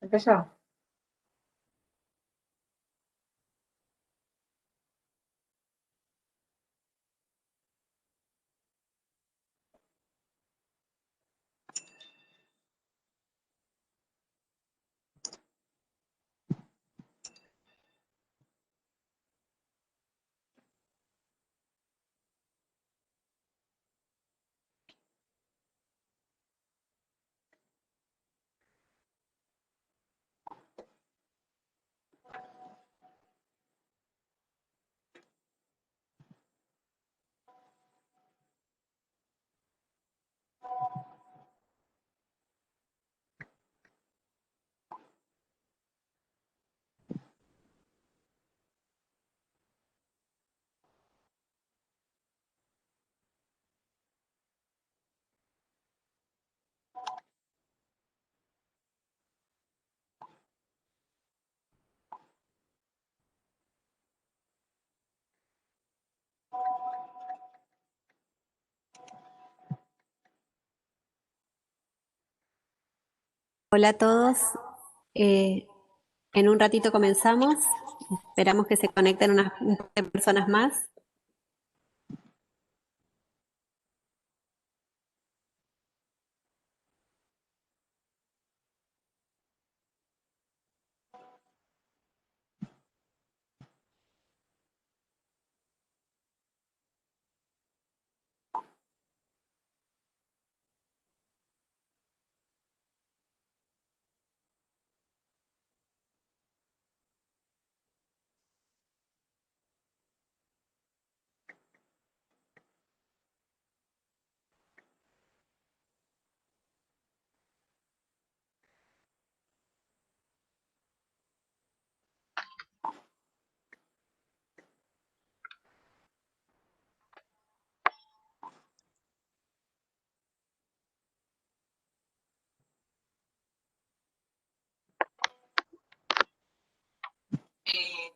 Empezó. Hola a todos. Eh, en un ratito comenzamos. Esperamos que se conecten un par de personas más.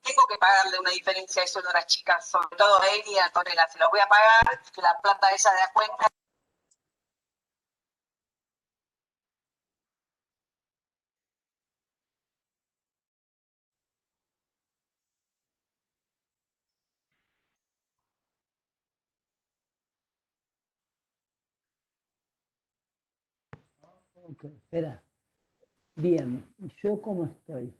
Tengo que pagarle una diferencia de sueldo a las chicas, sobre todo a él y a Antonella. Se los voy a pagar, que la plata ella de la cuenta. Ok, espera. Bien, ¿yo cómo estoy?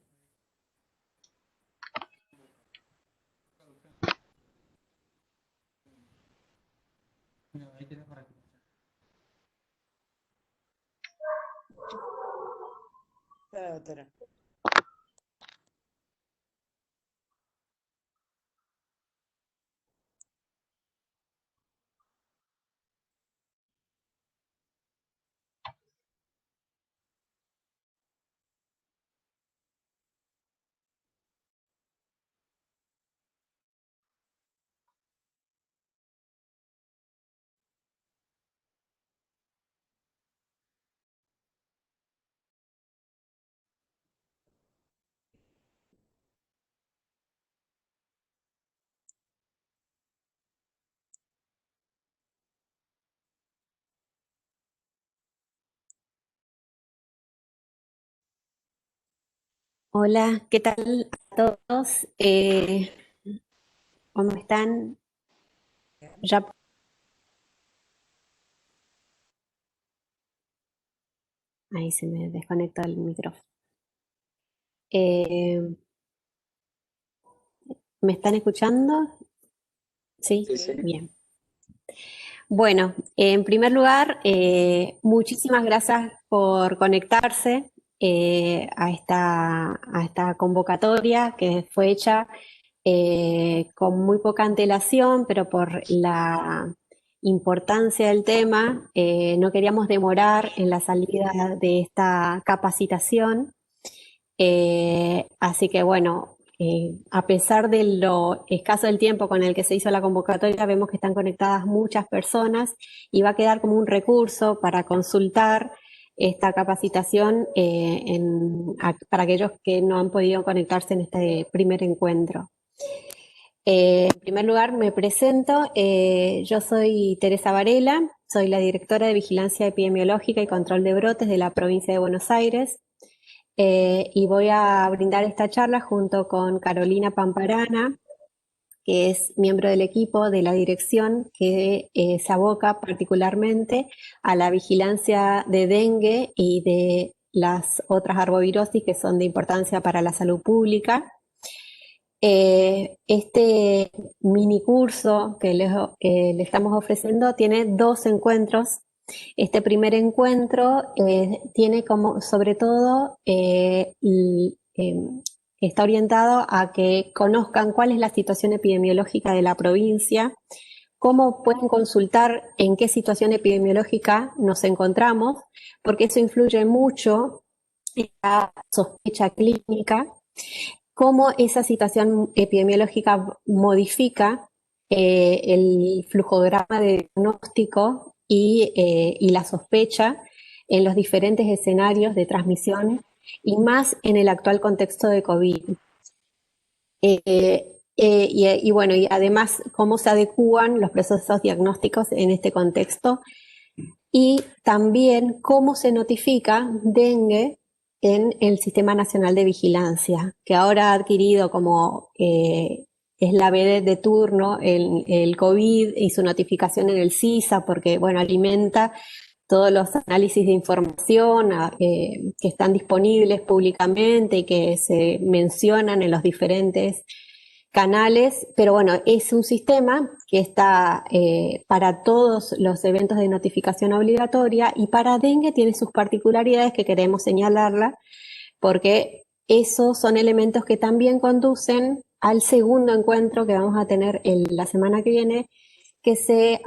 Espera, doctora. Hola, ¿qué tal a todos? ¿Cómo están? Ya, ahí se me desconectó el micrófono. Eh, ¿Me están escuchando? Sí, Sí. bien. Bueno, en primer lugar, muchísimas gracias por conectarse a esta convocatoria que fue hecha con muy poca antelación, pero por la importancia del tema, no queríamos demorar en la salida de esta capacitación. Así que bueno, a pesar de lo escaso del tiempo con el que se hizo la convocatoria, vemos que están conectadas muchas personas y va a quedar como un recurso para consultar esta capacitación para aquellos que no han podido conectarse en este primer encuentro. En primer lugar, me presento. Yo soy Teresa Varela, soy la directora de Vigilancia Epidemiológica y Control de Brotes de la provincia de Buenos Aires. y voy a brindar esta charla junto con Carolina Pamparana, que es miembro del equipo de la dirección que se aboca particularmente a la vigilancia de dengue y de las otras arbovirosis que son de importancia para la salud pública. Este mini curso que le estamos ofreciendo tiene 2 encuentros. Este primer encuentro tiene como, sobre todo, está orientado a que conozcan cuál es la situación epidemiológica de la provincia, cómo pueden consultar en qué situación epidemiológica nos encontramos, porque eso influye mucho en la sospecha clínica, cómo esa situación epidemiológica modifica el flujograma de diagnóstico y la sospecha en los diferentes escenarios de transmisión y más en el actual contexto de COVID. Y bueno, y además cómo se adecúan los procesos diagnósticos en este contexto y también cómo se notifica dengue en el Sistema Nacional de Vigilancia, que ahora ha adquirido como es la BD de turno el COVID y su notificación en el CISA, porque bueno, alimenta todos los análisis de información que están disponibles públicamente y que se mencionan en los diferentes canales, pero bueno, es un sistema que está para todos los eventos de notificación obligatoria y para dengue tiene sus particularidades que queremos señalarla porque esos son elementos que también conducen al segundo encuentro que vamos a tener la semana que viene, que se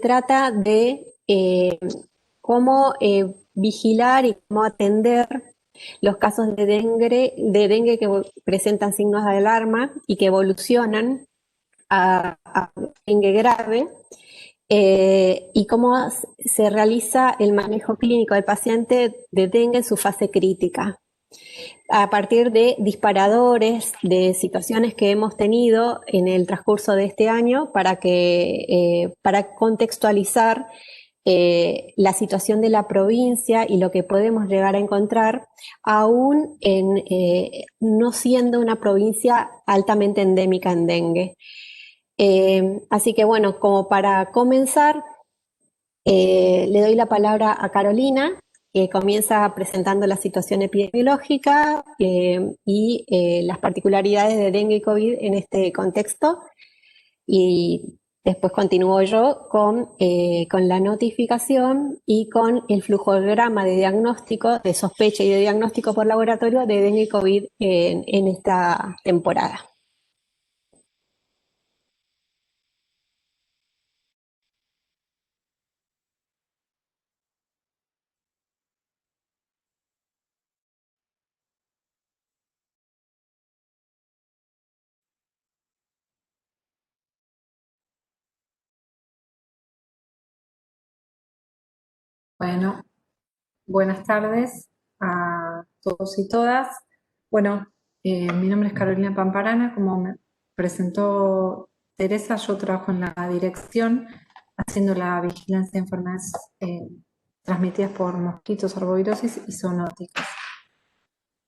trata de cómo vigilar y cómo atender los casos de dengue que presentan signos de alarma y que evolucionan a dengue grave, y cómo se realiza el manejo clínico del paciente de dengue en su fase crítica, a partir de disparadores, de situaciones que hemos tenido en el transcurso de este año para contextualizar la situación de la provincia y lo que podemos llegar a encontrar, aún no siendo una provincia altamente endémica en dengue. Así que bueno, como para comenzar, le doy la palabra a Carolina, que comienza presentando la situación epidemiológica y las particularidades de dengue y COVID en este contexto. Y después continúo yo con la notificación y con el flujograma de diagnóstico, de sospecha y de diagnóstico por laboratorio de dengue y COVID en esta temporada. Bueno, buenas tardes a todos y todas. Bueno, mi nombre es Carolina Pamparana, como me presentó Teresa, yo trabajo en la dirección haciendo la vigilancia de enfermedades transmitidas por mosquitos, arbovirosis y zoonóticas.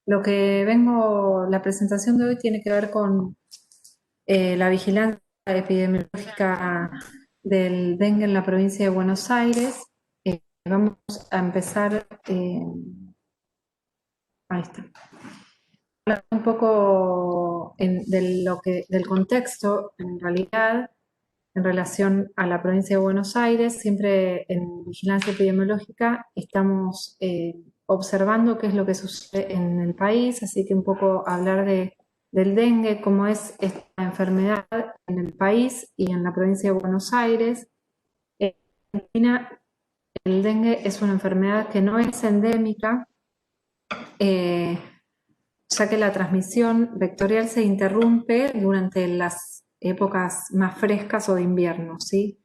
La presentación de hoy tiene que ver con la vigilancia epidemiológica del dengue en la provincia de Buenos Aires. Vamos a empezar, ahí está, hablar un poco del contexto, en realidad, en relación a la provincia de Buenos Aires. Siempre en vigilancia epidemiológica estamos observando qué es lo que sucede en el país, así que un poco hablar del dengue, cómo es esta enfermedad en el país y en la provincia de Buenos Aires. En Argentina, el dengue es una enfermedad que no es endémica, ya que la transmisión vectorial se interrumpe durante las épocas más frescas o de invierno, ¿sí?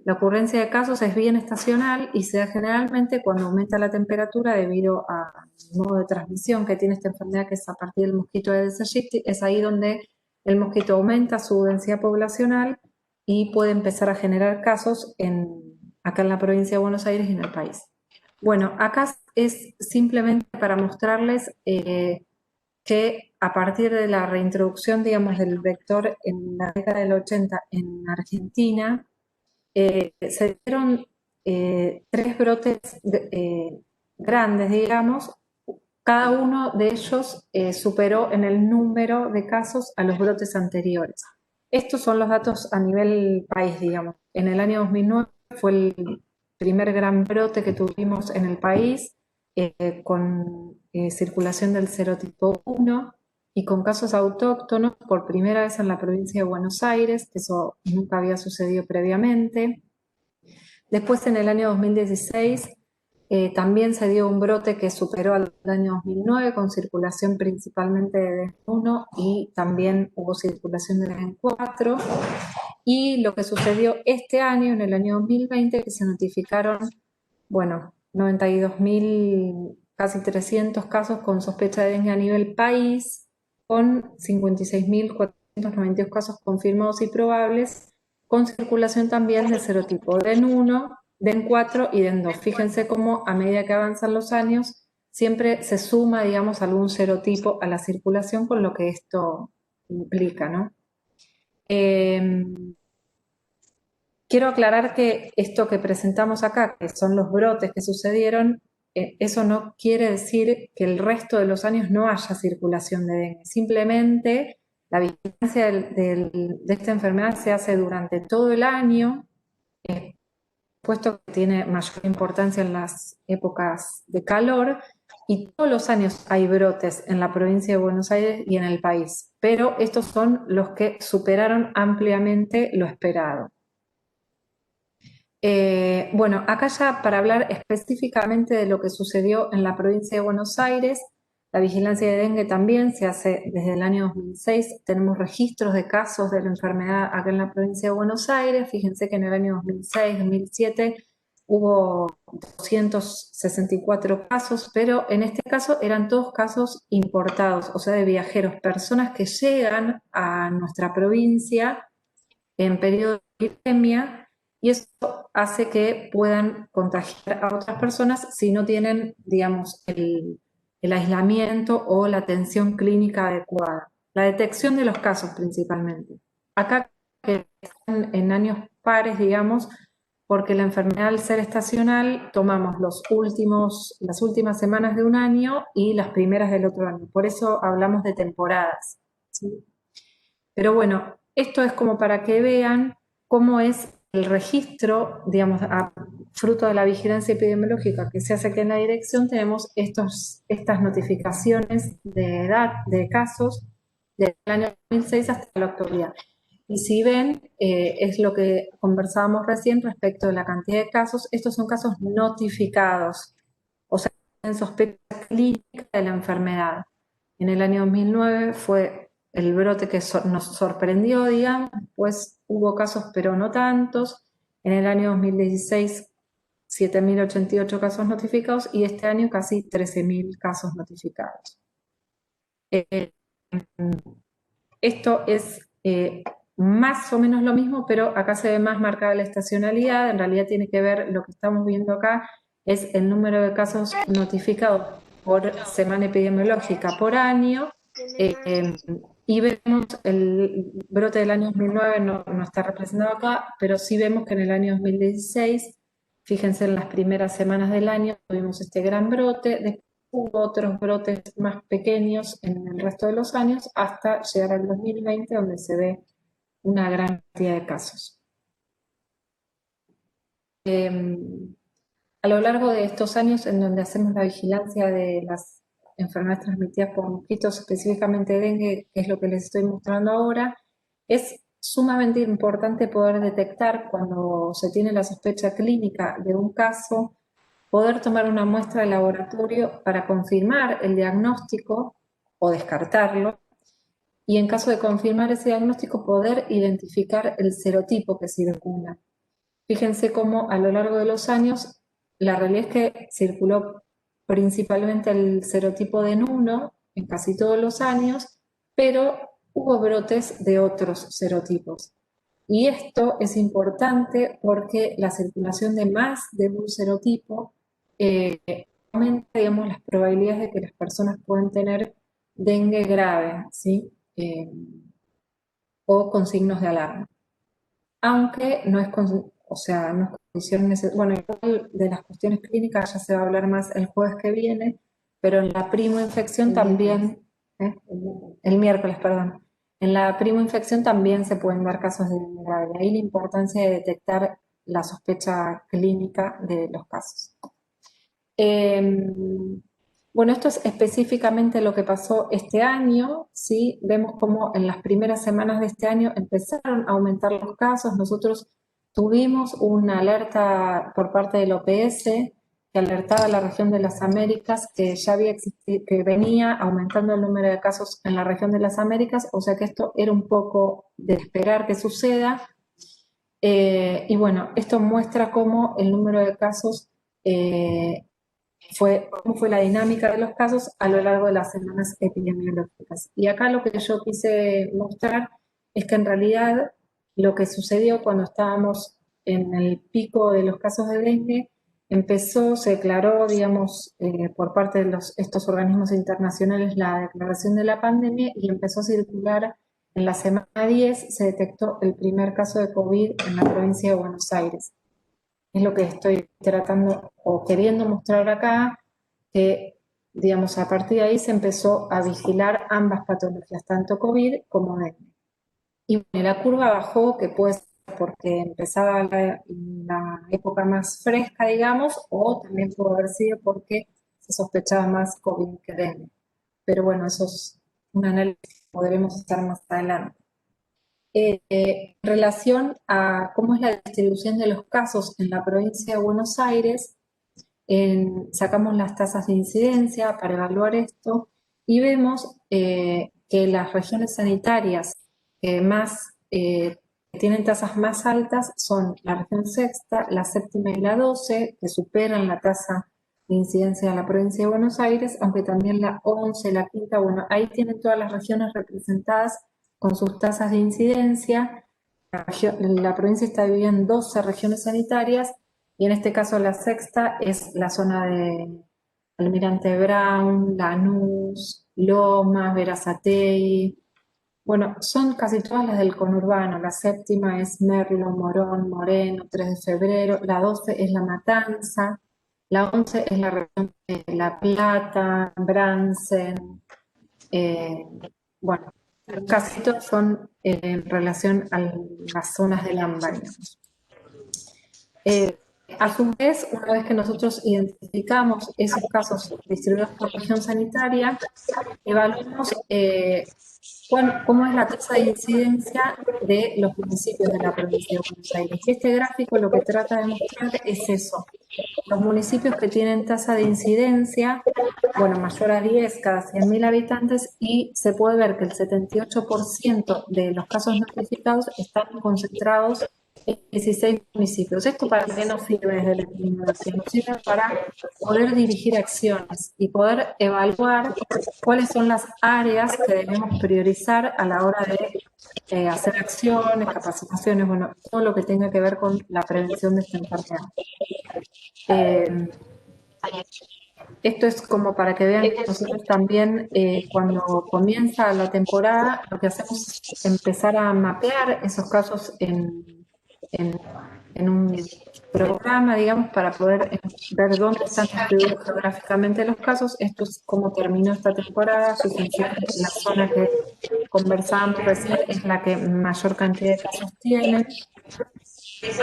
La ocurrencia de casos es bien estacional y se da generalmente cuando aumenta la temperatura debido al modo de transmisión que tiene esta enfermedad, que es a partir del mosquito Aedes aegypti. Es ahí donde el mosquito aumenta su densidad poblacional y puede empezar a generar casos acá en la provincia de Buenos Aires y en el país. Bueno, acá es simplemente para mostrarles que a partir de la reintroducción, digamos, del vector en la década del 80 en Argentina, se dieron 3 brotes grandes, digamos. Cada uno de ellos superó en el número de casos a los brotes anteriores. Estos son los datos a nivel país, digamos. En el año 2009 fue el primer gran brote que tuvimos en el país, con circulación del serotipo 1 y con casos autóctonos por primera vez en la provincia de Buenos Aires, que eso nunca había sucedido previamente. Después, en el año 2016, también se dio un brote que superó al año 2009, con circulación principalmente de DEN1 y también hubo circulación de DEN4. Y lo que sucedió este año, en el año 2020, que se notificaron, bueno, 92.000, casi 300 casos con sospecha de dengue a nivel país, con 56.492 casos confirmados y probables, con circulación también de serotipo DEN1, DEN4 y DEN2. Fíjense cómo a medida que avanzan los años, siempre se suma, digamos, algún serotipo a la circulación, con lo que esto implica, ¿no? Quiero aclarar que esto que presentamos acá, que son los brotes que sucedieron, eso no quiere decir que el resto de los años no haya circulación de dengue. Simplemente la vigilancia de esta enfermedad se hace durante todo el año, puesto que tiene mayor importancia en las épocas de calor, y todos los años hay brotes en la provincia de Buenos Aires y en el país, pero estos son los que superaron ampliamente lo esperado. Bueno, acá ya para hablar específicamente de lo que sucedió en la provincia de Buenos Aires, la vigilancia de dengue también se hace desde el año 2006, tenemos registros de casos de la enfermedad acá en la provincia de Buenos Aires. Fíjense que en el año 2006, 2007 hubo 264 casos, pero en este caso eran todos casos importados, o sea, de viajeros, personas que llegan a nuestra provincia en periodo de epidemia, y eso hace que puedan contagiar a otras personas si no tienen, digamos, el aislamiento o la atención clínica adecuada. La detección de los casos principalmente. Acá que están en años pares, digamos, porque la enfermedad, al ser estacional, tomamos las últimas semanas de un año y las primeras del otro año. Por eso hablamos de temporadas, ¿sí? Pero bueno, esto es como para que vean cómo es el registro, digamos, fruto de la vigilancia epidemiológica que se hace aquí en la dirección. Tenemos estas notificaciones de edad de casos desde el año 2006 hasta la actualidad. Y si ven, es lo que conversábamos recién respecto de la cantidad de casos. Estos son casos notificados, o sea, en sospecha clínica de la enfermedad. En el año 2009 fue el brote que nos sorprendió, digamos. Después hubo casos, pero no tantos. En el año 2016, 7.088 casos notificados, y este año casi 13.000 casos notificados. Esto es más o menos lo mismo, pero acá se ve más marcada la estacionalidad. En realidad tiene que ver, lo que estamos viendo acá es el número de casos notificados por semana epidemiológica por año. Y vemos el brote del año 2009 no está representado acá, pero sí vemos que en el año 2016, fíjense, en las primeras semanas del año tuvimos este gran brote. Después hubo otros brotes más pequeños en el resto de los años, hasta llegar al 2020, donde se ve una gran cantidad de casos. A lo largo de estos años en donde hacemos la vigilancia de las enfermedades transmitidas por mosquitos, específicamente dengue, que es lo que les estoy mostrando ahora, es sumamente importante poder detectar, cuando se tiene la sospecha clínica de un caso, poder tomar una muestra de laboratorio para confirmar el diagnóstico o descartarlo, y en caso de confirmar ese diagnóstico, poder identificar el serotipo que circula. Fíjense cómo a lo largo de los años, la realidad es que circuló principalmente el serotipo DEN1 en casi todos los años, pero hubo brotes de otros serotipos. Y esto es importante porque la circulación de más de un serotipo aumenta, digamos, las probabilidades de que las personas puedan tener dengue grave, ¿sí? O con signos de alarma. Aunque no es, o sea, no es condición necesaria. Bueno, igual de las cuestiones clínicas ya se va a hablar más el jueves que viene, pero en la primoinfección El también, el miércoles, perdón. En la primoinfección también se pueden dar casos de dengue grave. De ahí la importancia de detectar la sospecha clínica de los casos. Bueno, esto es específicamente lo que pasó este año, ¿sí? Vemos cómo en las primeras semanas de este año empezaron a aumentar los casos. Nosotros tuvimos una alerta por parte del OPS que alertaba a la región de las Américas que ya había existido, que venía aumentando el número de casos en la región de las Américas, o sea que esto era un poco de esperar que suceda. Y bueno, esto muestra cómo el número de casos cómo fue la dinámica de los casos a lo largo de las semanas epidemiológicas. Y acá lo que yo quise mostrar es que en realidad lo que sucedió cuando estábamos en el pico de los casos de dengue, se declaró, digamos, por parte de estos organismos internacionales la declaración de la pandemia y empezó a circular en la semana 10, se detectó el primer caso de COVID en la provincia de Buenos Aires. Es lo que estoy tratando o queriendo mostrar acá, que, digamos, a partir de ahí se empezó a vigilar ambas patologías, tanto COVID como dengue. Y bueno, la curva bajó, que puede ser porque empezaba la época más fresca, digamos, o también pudo haber sido porque se sospechaba más COVID que dengue. Pero bueno, eso es un análisis que podremos estar más adelante. En relación a cómo es la distribución de los casos en la provincia de Buenos Aires, sacamos las tasas de incidencia para evaluar esto y vemos que las regiones sanitarias que tienen tasas más altas son la región sexta, la séptima y la 12, que superan la tasa de incidencia de la provincia de Buenos Aires, aunque también la 11, la quinta, bueno, ahí tienen todas las regiones representadas con sus tasas de incidencia. La provincia está dividida en 12 regiones sanitarias y en este caso la sexta es la zona de Almirante Brown, Lanús, Lomas, Berazategui. Bueno, son casi todas las del conurbano. La séptima es Merlo, Morón, Moreno, 3 de Febrero. La 12 es La Matanza. La 11 es la región de La Plata, Bransen. Bueno, casi todos son en relación a las zonas del AMBA, digamos. A su vez, una vez que nosotros identificamos esos casos distribuidos por región sanitaria, evaluamos cómo es la tasa de incidencia de los municipios de la provincia de Buenos Aires. Este gráfico lo que trata de mostrar es eso. Los municipios que tienen tasa de incidencia, bueno, mayor a 10 cada 100.000 habitantes, y se puede ver que el 78% de los casos notificados están concentrados en 16 municipios. ¿Esto para qué nos sirve desde la epidemiología? Nos sirve para poder dirigir acciones y poder evaluar cuáles son las áreas que debemos priorizar a la hora de hacer acciones, capacitaciones, bueno, todo lo que tenga que ver con la prevención de esta enfermedad. Esto es como para que vean que nosotros también cuando comienza la temporada lo que hacemos es empezar a mapear esos casos en un programa, digamos, para poder ver dónde están distribuidos geográficamente los casos. Esto es cómo terminó esta temporada. Fíjense, la zona que conversábamos recién es la que mayor cantidad de casos tiene.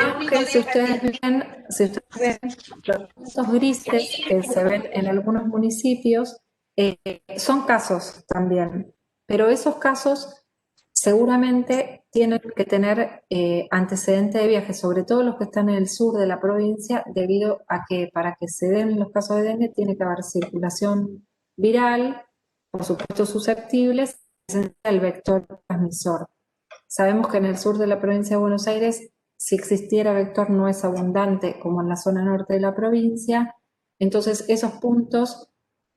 Aunque si ustedes ven los puntos grises que se ven en algunos municipios, son casos también, pero esos casos seguramente tienen que tener antecedente de viaje, sobre todo los que están en el sur de la provincia, debido a que para que se den los casos de dengue tiene que haber circulación viral, por supuesto susceptibles, el vector transmisor. Sabemos que en el sur de la provincia de Buenos Aires, si existiera vector, no es abundante como en la zona norte de la provincia. Entonces, esos puntos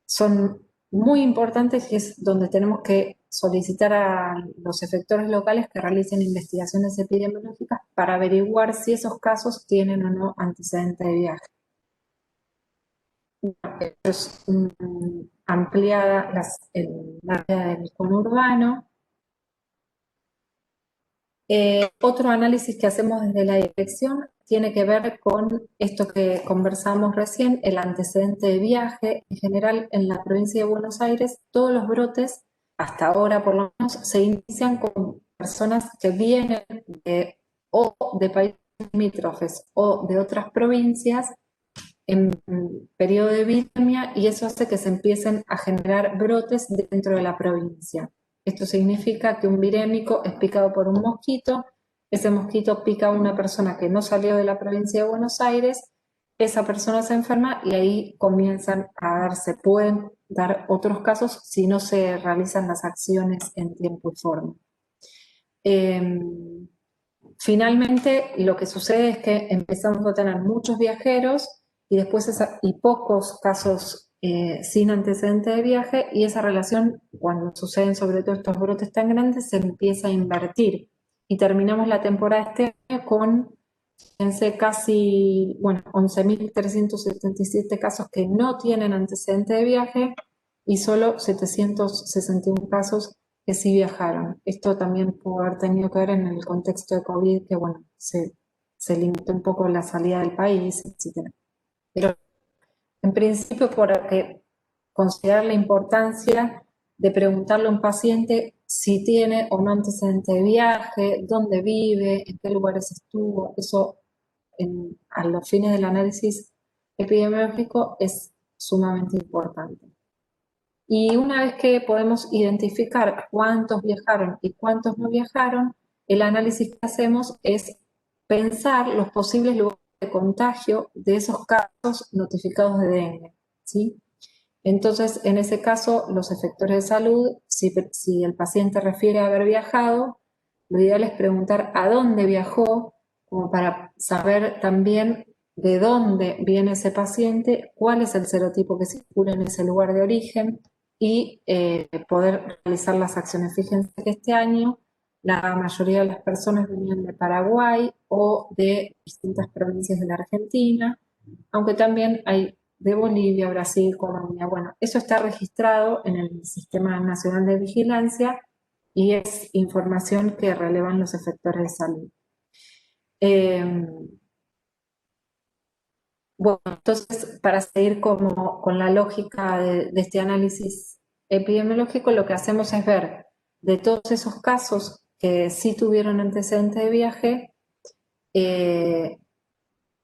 son muy importantes y es donde tenemos que solicitar a los efectores locales que realicen investigaciones epidemiológicas para averiguar si esos casos tienen o no antecedente de viaje. Esto es ampliada el área del conurbano. Otro análisis que hacemos desde la dirección tiene que ver con esto que conversamos recién, el antecedente de viaje. En general, en la provincia de Buenos Aires, todos los brotes, hasta ahora por lo menos, se inician con personas que vienen o de países limítrofes o de otras provincias en periodo de epidemia, y eso hace que se empiecen a generar brotes dentro de la provincia. Esto significa que un virémico es picado por un mosquito, ese mosquito pica a una persona que no salió de la provincia de Buenos Aires, esa persona se enferma y ahí comienzan a darse, pueden dar otros casos si no se realizan las acciones en tiempo y forma. Finalmente, lo que sucede es que empezamos a tener muchos viajeros y después pocos casos sin antecedente de viaje, y esa relación, cuando suceden sobre todo estos brotes tan grandes, se empieza a invertir. Y terminamos la temporada este año con, fíjense, casi, 11.377 casos que no tienen antecedente de viaje y solo 761 casos que sí viajaron. Esto también pudo haber tenido que ver en el contexto de COVID, que se limitó un poco la salida del país, etc. Pero en principio, por considerar la importancia de preguntarle a un paciente si tiene o no antecedente de viaje, dónde vive, en qué lugares estuvo, eso a los fines del análisis epidemiológico es sumamente importante. Y una vez que podemos identificar cuántos viajaron y cuántos no viajaron, el análisis que hacemos es pensar los posibles lugares de contagio de esos casos notificados de dengue, ¿sí? Entonces, en ese caso, los efectores de salud, si el paciente refiere a haber viajado, lo ideal es preguntar a dónde viajó, como para saber también de dónde viene ese paciente, cuál es el serotipo que circula en ese lugar de origen, y poder realizar las acciones. Fíjense que este año la mayoría de las personas venían de Paraguay o de distintas provincias de la Argentina, aunque también hay de Bolivia, Brasil, Colombia. Bueno, eso está registrado en el Sistema Nacional de Vigilancia y es información que relevan los efectores de salud. Bueno, entonces, para seguir con la lógica de este análisis epidemiológico, lo que hacemos es ver de todos esos casos que sí tuvieron antecedente de viaje,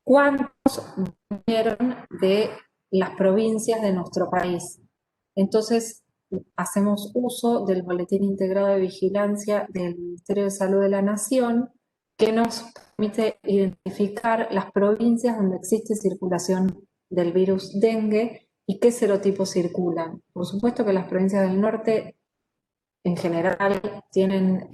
cuántos vinieron de las provincias de nuestro país. Entonces, hacemos uso del Boletín Integrado de Vigilancia del Ministerio de Salud de la Nación, que nos permite identificar las provincias donde existe circulación del virus dengue y qué serotipos circulan. Por supuesto que las provincias del norte en general tienen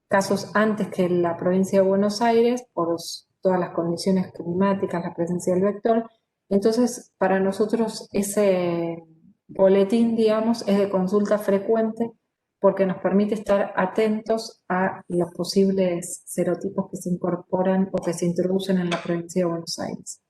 casos antes que la provincia de Buenos Aires por todas las condiciones climáticas, la presencia del vector. Entonces, para nosotros ese boletín, digamos, es de consulta frecuente porque nos permite estar atentos a los posibles serotipos que se incorporan o que se introducen en la provincia de Buenos Aires.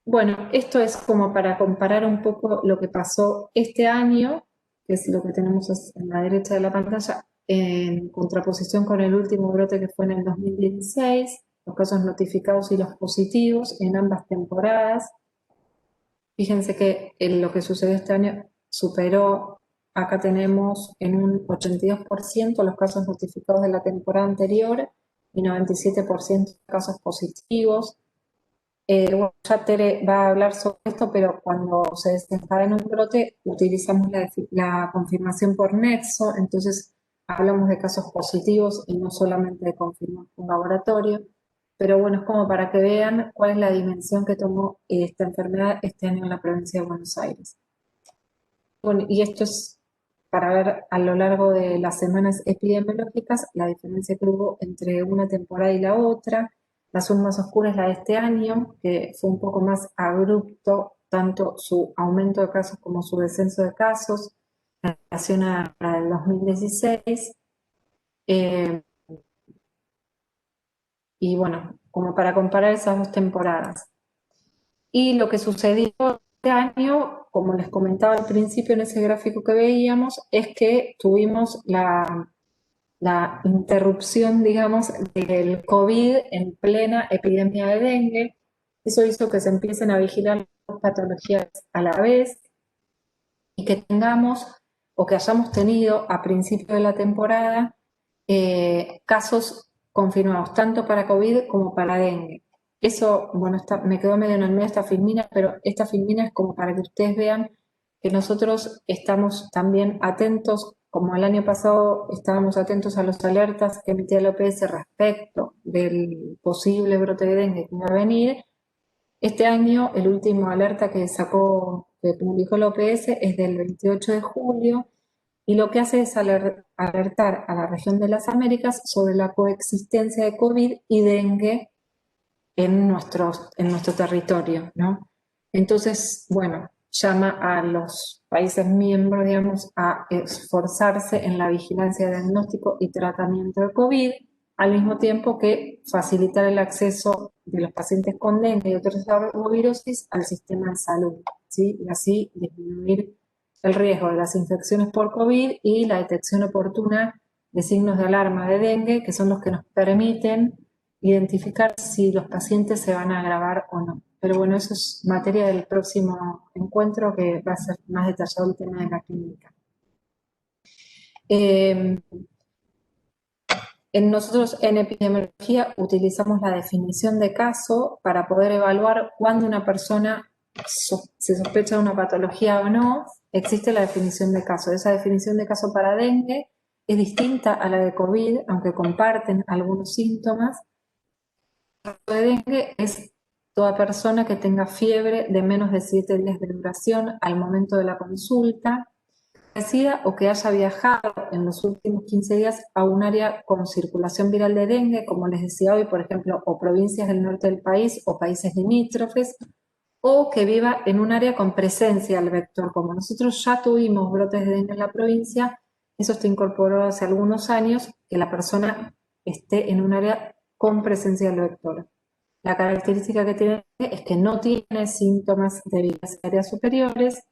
Bueno, esto es como para comparar un poco lo que pasó este año, que es lo que tenemos en la derecha de la pantalla, en contraposición con el último brote que fue en el 2016, los casos notificados y los positivos en ambas temporadas. Fíjense que lo que sucedió este año superó, acá tenemos en un 82% los casos notificados de la temporada anterior y 97% casos positivos. Bueno, ya Tere va a hablar sobre esto, pero cuando se desencadena un brote utilizamos la confirmación por nexo, entonces hablamos de casos positivos y no solamente de confirmación por laboratorio. Pero bueno, es como para que vean cuál es la dimensión que tomó esta enfermedad este año en la provincia de Buenos Aires. Bueno, y esto es para ver a lo largo de las semanas epidemiológicas la diferencia que hubo entre una temporada y la otra. La azul más oscura es la de este año, que fue un poco más abrupto, tanto su aumento de casos como su descenso de casos, en relación a la del 2016. Y bueno, como para comparar esas dos temporadas. Y lo que sucedió este año, como les comentaba al principio en ese gráfico que veíamos, es que tuvimos la interrupción, digamos, del COVID en plena epidemia de dengue. Eso hizo que se empiecen a vigilar las patologías a la vez y que tengamos o que hayamos tenido a principio de la temporada casos confirmados tanto para COVID como para dengue. Eso, bueno, me quedó medio en el medio esta filmina, pero esta filmina es como para que ustedes vean que nosotros estamos también atentos, como el año pasado estábamos atentos a las alertas que emitía la OPS respecto del posible brote de dengue que iba a venir. Este año, el último alerta que publicó la OPS es del 28 de julio, y lo que hace es alertar a la región de las Américas sobre la coexistencia de COVID y dengue en nuestro territorio, ¿no? Entonces, bueno, llama a los países miembros, digamos, a esforzarse en la vigilancia, diagnóstico y tratamiento de COVID, al mismo tiempo que facilitar el acceso de los pacientes con dengue y otros arbovirosis al sistema de salud, ¿sí? Y así disminuir el riesgo de las infecciones por COVID y la detección oportuna de signos de alarma de dengue, que son los que nos permiten identificar si los pacientes se van a agravar o no. Pero bueno, eso es materia del próximo encuentro, que va a ser más detallado el tema de la clínica. Nosotros en epidemiología utilizamos la definición de caso para poder evaluar cuándo una persona se sospecha de una patología o no. Existe la definición de caso. Esa definición de caso para dengue es distinta a la de COVID, aunque comparten algunos síntomas. El caso de dengue es toda persona que tenga fiebre de menos de 7 días de duración al momento de la consulta, resida o que haya viajado en los últimos 15 días a un área con circulación viral de dengue, como les decía hoy, por ejemplo, o provincias del norte del país o países limítrofes, o que viva en un área con presencia del vector. Como nosotros ya tuvimos brotes de dengue en la provincia, eso está incorporado hace algunos años, que la persona esté en un área con presencia del vector. La característica que tiene es que no tiene síntomas de vías aéreas superiores,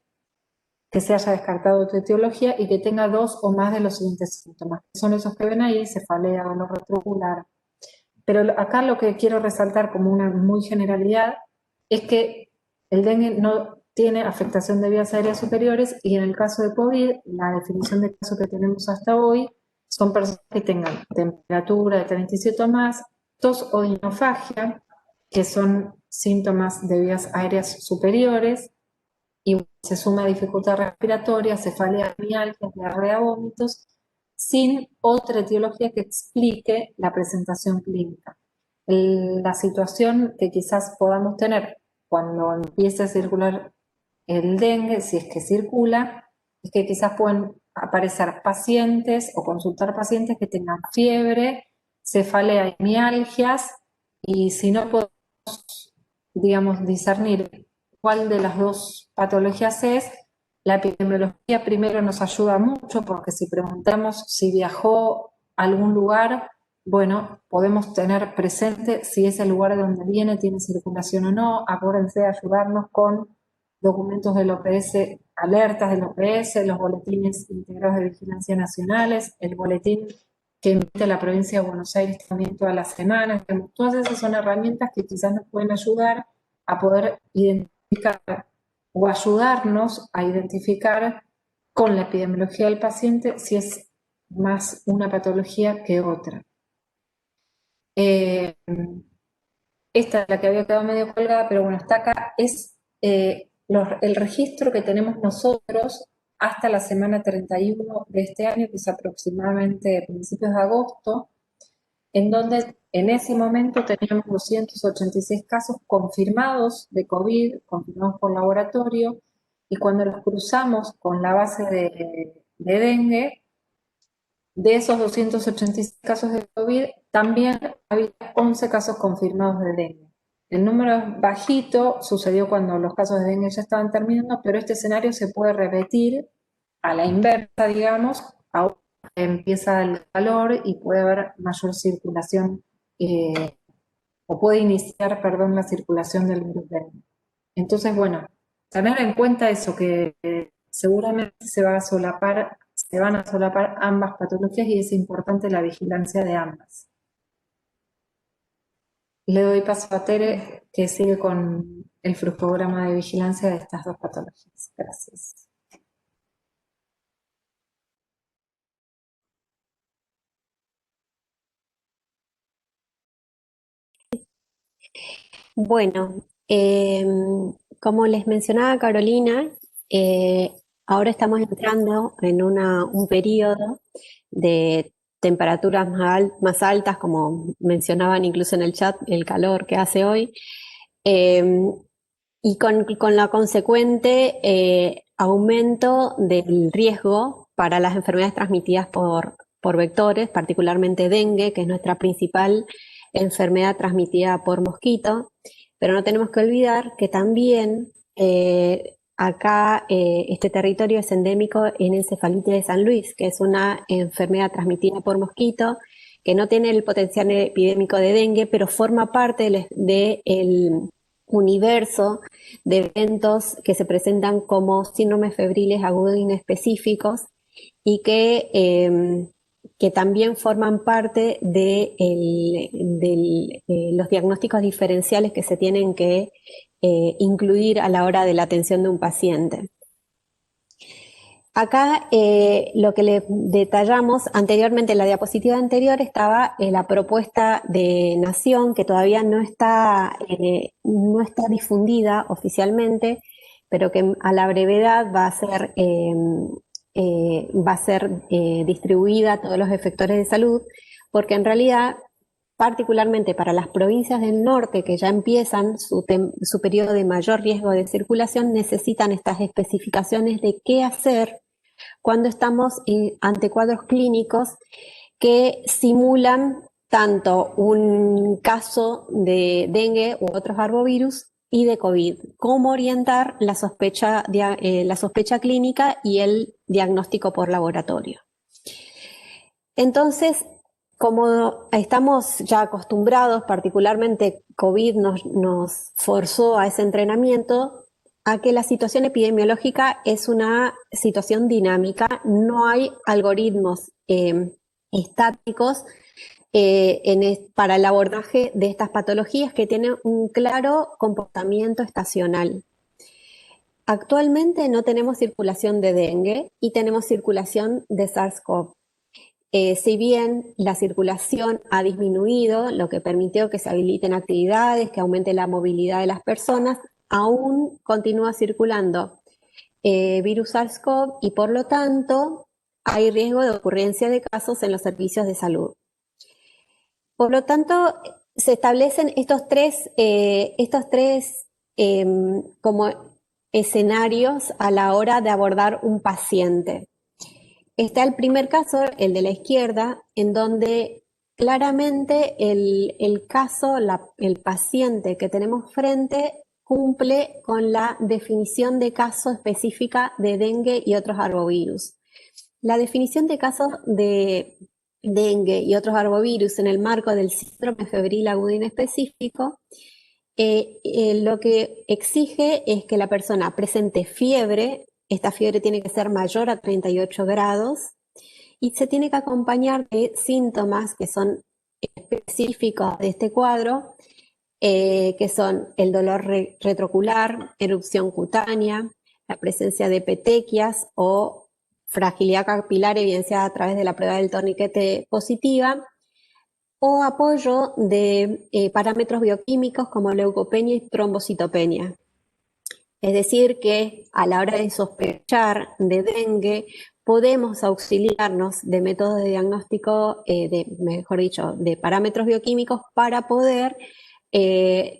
que se haya descartado otra etiología y que tenga 2 o más de los siguientes síntomas, que son esos que ven ahí: cefalea, dolor retrocular. Pero acá lo que quiero resaltar como una muy generalidad es que el dengue no tiene afectación de vías aéreas superiores, y en el caso de COVID, la definición de caso que tenemos hasta hoy son personas que tengan temperatura de 37 o más, tos o dinofagia, que son síntomas de vías aéreas superiores, y se suma dificultad respiratoria, cefalea, mialgias, diarrea, vómitos, sin otra etiología que explique la presentación clínica. La situación que quizás podamos tener cuando empiece a circular el dengue, si es que circula, es que quizás pueden aparecer pacientes o consultar pacientes que tengan fiebre, cefalea y mialgias, y si no podemos, digamos, discernir cuál de las dos patologías es, la epidemiología primero nos ayuda mucho, porque si preguntamos si viajó a algún lugar, bueno, podemos tener presente si ese lugar de donde viene tiene circulación o no. Acuérdense de ayudarnos con documentos del OPS, alertas del OPS, los boletines integrados de vigilancia nacionales, el boletín que emite la provincia de Buenos Aires también todas las semanas. Todas esas son herramientas que quizás nos pueden ayudar a poder identificar o ayudarnos a identificar con la epidemiología del paciente si es más una patología que otra. Esta es la que había quedado medio colgada, pero bueno, está acá, es el registro que tenemos nosotros hasta la semana 31 de este año, que es aproximadamente principios de agosto, en donde en ese momento teníamos 286 casos confirmados de COVID, confirmados por laboratorio, y cuando los cruzamos con la base de dengue, de esos 286 casos de COVID, también había 11 casos confirmados de dengue. El número es bajito, sucedió cuando los casos de dengue ya estaban terminando, pero este escenario se puede repetir a la inversa, digamos, ahora que empieza el calor y puede haber mayor circulación o puede iniciar, perdón, la circulación del virus dengue. Entonces, bueno, tener en cuenta eso, que seguramente se van a solapar ambas patologías y es importante la vigilancia de ambas. Le doy paso a Tere, que sigue con el flujograma de vigilancia de estas dos patologías. Gracias. Bueno, como les mencionaba Carolina, ahora estamos entrando en un periodo de temperaturas más altas, como mencionaban incluso en el chat, el calor que hace hoy, y con la consecuente aumento del riesgo para las enfermedades transmitidas por vectores, particularmente dengue, que es nuestra principal enfermedad transmitida por mosquito, pero no tenemos que olvidar que también acá este territorio es endémico en encefalitis de San Luis, que es una enfermedad transmitida por mosquito, que no tiene el potencial epidémico de dengue, pero forma parte del universo de eventos que se presentan como síndromes febriles agudos inespecíficos y que también forman parte de los diagnósticos diferenciales que se tienen que incluir a la hora de la atención de un paciente. Acá lo que le detallamos anteriormente, en la diapositiva anterior, estaba la propuesta de Nación, que todavía no está difundida oficialmente, pero que a la brevedad va a ser distribuida a todos los efectores de salud, porque en realidad, particularmente para las provincias del norte que ya empiezan su periodo de mayor riesgo de circulación, necesitan estas especificaciones de qué hacer cuando estamos ante cuadros clínicos que simulan tanto un caso de dengue u otros arbovirus y de COVID, cómo orientar la sospecha clínica y el diagnóstico por laboratorio. Entonces, como estamos ya acostumbrados, particularmente COVID nos forzó a ese entrenamiento, a que la situación epidemiológica es una situación dinámica, no hay algoritmos estáticos para el abordaje de estas patologías que tienen un claro comportamiento estacional. Actualmente no tenemos circulación de dengue y tenemos circulación de SARS-CoV. Si bien la circulación ha disminuido, lo que permitió que se habiliten actividades, que aumente la movilidad de las personas, aún continúa circulando virus SARS-CoV y por lo tanto hay riesgo de ocurrencia de casos en los servicios de salud. Por lo tanto, se establecen estos tres como escenarios a la hora de abordar un paciente. Está el primer caso, el de la izquierda, en donde claramente el caso, el paciente que tenemos frente cumple con la definición de caso específica de dengue y otros arbovirus. La definición de casos de dengue y otros arbovirus en el marco del síndrome febril agudo inespecífico, lo que exige es que la persona presente fiebre. Esta fiebre tiene que ser mayor a 38 grados y se tiene que acompañar de síntomas que son específicos de este cuadro, que son el dolor retrocular, erupción cutánea, la presencia de petequias o fragilidad capilar evidenciada a través de la prueba del torniquete positiva, o apoyo de parámetros bioquímicos como leucopenia y trombocitopenia. Es decir, que a la hora de sospechar de dengue, podemos auxiliarnos de métodos de diagnóstico, de parámetros bioquímicos para poder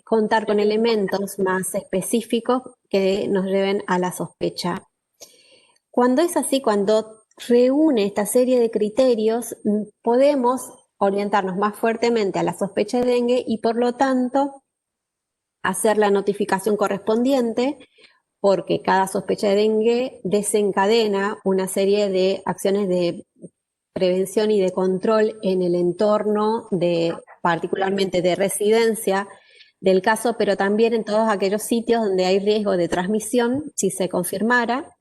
contar con elementos más específicos que nos lleven a la sospecha. Cuando es así, cuando reúne esta serie de criterios, podemos orientarnos más fuertemente a la sospecha de dengue y por lo tanto hacer la notificación correspondiente, porque cada sospecha de dengue desencadena una serie de acciones de prevención y de control en el entorno de particularmente de residencia del caso, pero también en todos aquellos sitios donde hay riesgo de transmisión, si se confirmara,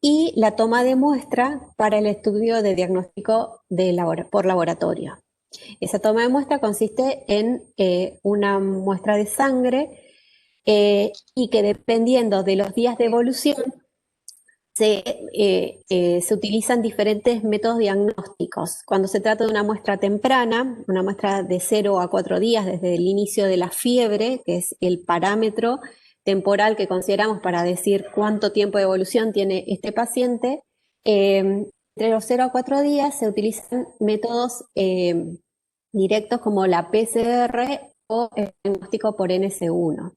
y la toma de muestra para el estudio de diagnóstico por laboratorio. Esa toma de muestra consiste en una muestra de sangre y que dependiendo de los días de evolución se utilizan diferentes métodos diagnósticos. Cuando se trata de una muestra temprana, una muestra de 0 a 4 días desde el inicio de la fiebre, que es el parámetro temporal que consideramos para decir cuánto tiempo de evolución tiene este paciente, entre los 0 a 4 días se utilizan métodos directos como la PCR o el diagnóstico por NS1.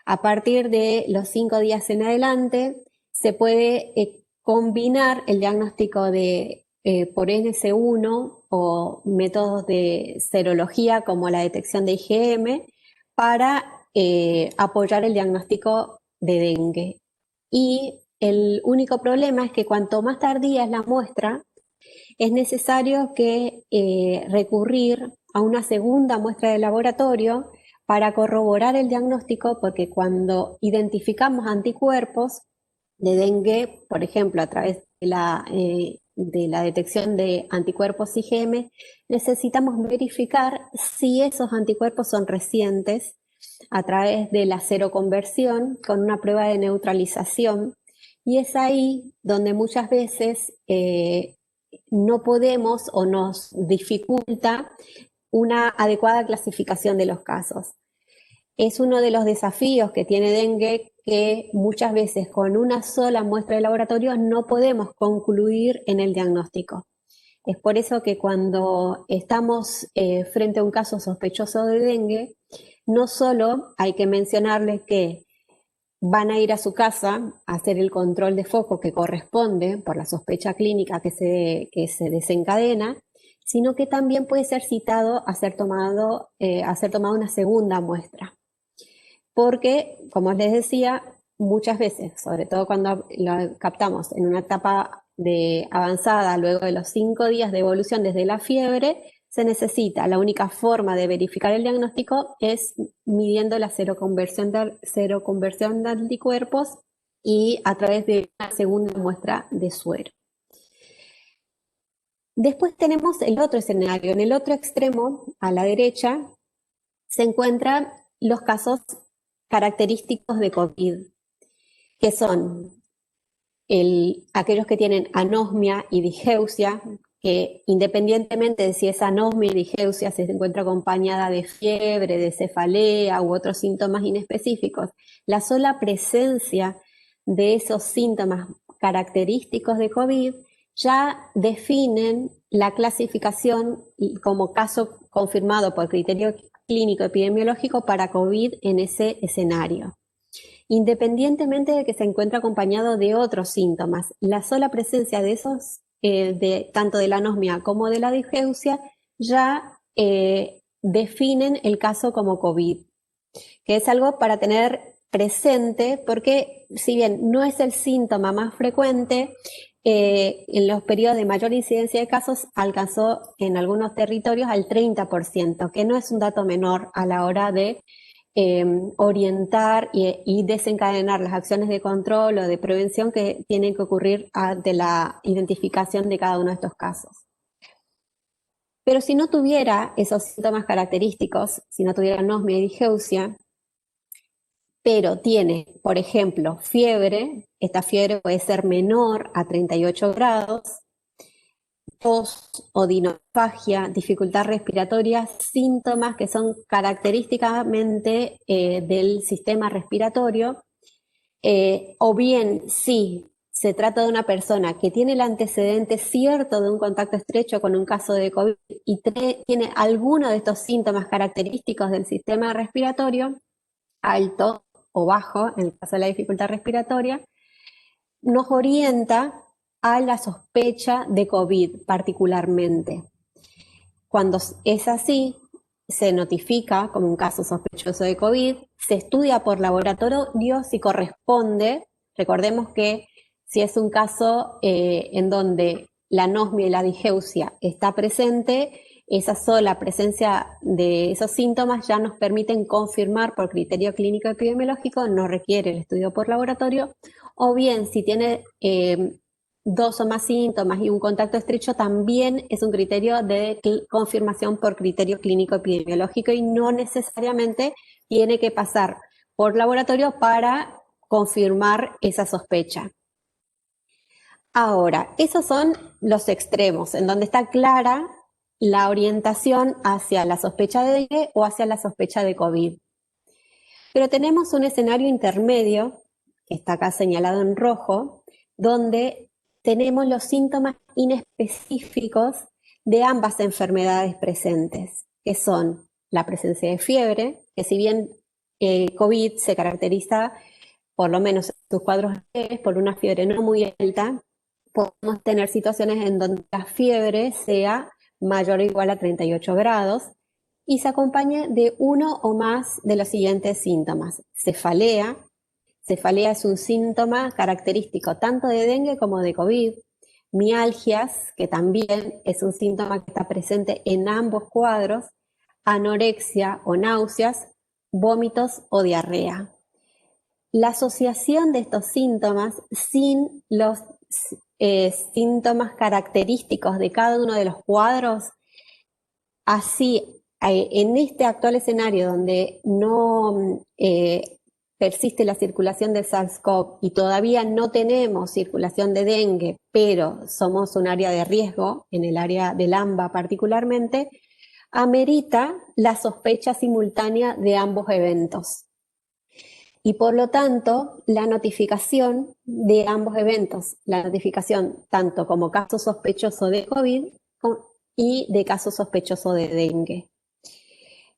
A partir de los 5 días en adelante, se puede combinar el diagnóstico por NS1 o métodos de serología como la detección de IgM para apoyar el diagnóstico de dengue. Y el único problema es que cuanto más tardía es la muestra, es necesario recurrir a una segunda muestra de laboratorio para corroborar el diagnóstico, porque cuando identificamos anticuerpos de dengue, por ejemplo, a través de la detección de anticuerpos IgM, necesitamos verificar si esos anticuerpos son recientes a través de la seroconversión con una prueba de neutralización. Y es ahí donde muchas veces no podemos o nos dificulta una adecuada clasificación de los casos. Es uno de los desafíos que tiene dengue, que muchas veces con una sola muestra de laboratorio no podemos concluir en el diagnóstico. Es por eso que cuando estamos frente a un caso sospechoso de dengue, no solo hay que mencionarles que van a ir a su casa a hacer el control de foco que corresponde por la sospecha clínica que se desencadena, sino que también puede ser citado a ser tomado una segunda muestra. Porque, como les decía, muchas veces, sobre todo cuando lo captamos en una etapa avanzada, luego de los 5 días de evolución desde la fiebre, se necesita, la única forma de verificar el diagnóstico es midiendo la seroconversión de anticuerpos y a través de una segunda muestra de suero. Después tenemos el otro escenario. En el otro extremo, a la derecha, se encuentran los casos característicos de COVID, que son aquellos que tienen anosmia y digeusia, que independientemente de si esa anosmia y digeusia se encuentra acompañada de fiebre, de cefalea u otros síntomas inespecíficos, la sola presencia de esos síntomas característicos de COVID ya definen la clasificación como caso confirmado por criterio clínico epidemiológico para COVID en ese escenario. Independientemente de que se encuentre acompañado de otros síntomas, la sola presencia de esos, tanto de la anosmia como de la digeusia, ya definen el caso como COVID, que es algo para tener presente porque si bien no es el síntoma más frecuente, en los periodos de mayor incidencia de casos alcanzó en algunos territorios al 30%, que no es un dato menor a la hora de orientar y desencadenar las acciones de control o de prevención que tienen que ocurrir ante la identificación de cada uno de estos casos. Pero si no tuviera esos síntomas característicos, si no tuviera anosmia y digeusia, pero tiene, por ejemplo, fiebre, esta fiebre puede ser menor a 38 grados, tos, odinofagia, dificultad respiratoria, síntomas que son característicamente del sistema respiratorio, o bien si se trata de una persona que tiene el antecedente cierto de un contacto estrecho con un caso de COVID y tiene alguno de estos síntomas característicos del sistema respiratorio, alto o bajo, en el caso de la dificultad respiratoria, nos orienta a la sospecha de COVID particularmente. Cuando es así, se notifica como un caso sospechoso de COVID, se estudia por laboratorio si corresponde. Recordemos que si es un caso en donde la anosmia y la digeusia está presente, esa sola presencia de esos síntomas ya nos permiten confirmar por criterio clínico epidemiológico, no requiere el estudio por laboratorio, o bien si tiene dos o más síntomas y un contacto estrecho, también es un criterio de confirmación por criterio clínico epidemiológico y no necesariamente tiene que pasar por laboratorio para confirmar esa sospecha. Ahora, esos son los extremos, en donde está clara la orientación hacia la sospecha de dengue o hacia la sospecha de COVID. Pero tenemos un escenario intermedio, que está acá señalado en rojo, donde tenemos los síntomas inespecíficos de ambas enfermedades presentes, que son la presencia de fiebre, que si bien COVID se caracteriza, por lo menos en sus cuadros leves, por una fiebre no muy alta, podemos tener situaciones en donde la fiebre sea mayor o igual a 38 grados y se acompañe de uno o más de los siguientes síntomas. Cefalea. Cefalea es un síntoma característico tanto de dengue como de COVID. Mialgias, que también es un síntoma que está presente en ambos cuadros. Anorexia o náuseas, vómitos o diarrea. La asociación de estos síntomas sin los síntomas característicos de cada uno de los cuadros, así en este actual escenario donde no persiste la circulación de SARS-CoV y todavía no tenemos circulación de dengue, pero somos un área de riesgo, en el área del AMBA particularmente, amerita la sospecha simultánea de ambos eventos. Y por lo tanto, la notificación de ambos eventos, la notificación tanto como caso sospechoso de COVID y de caso sospechoso de dengue.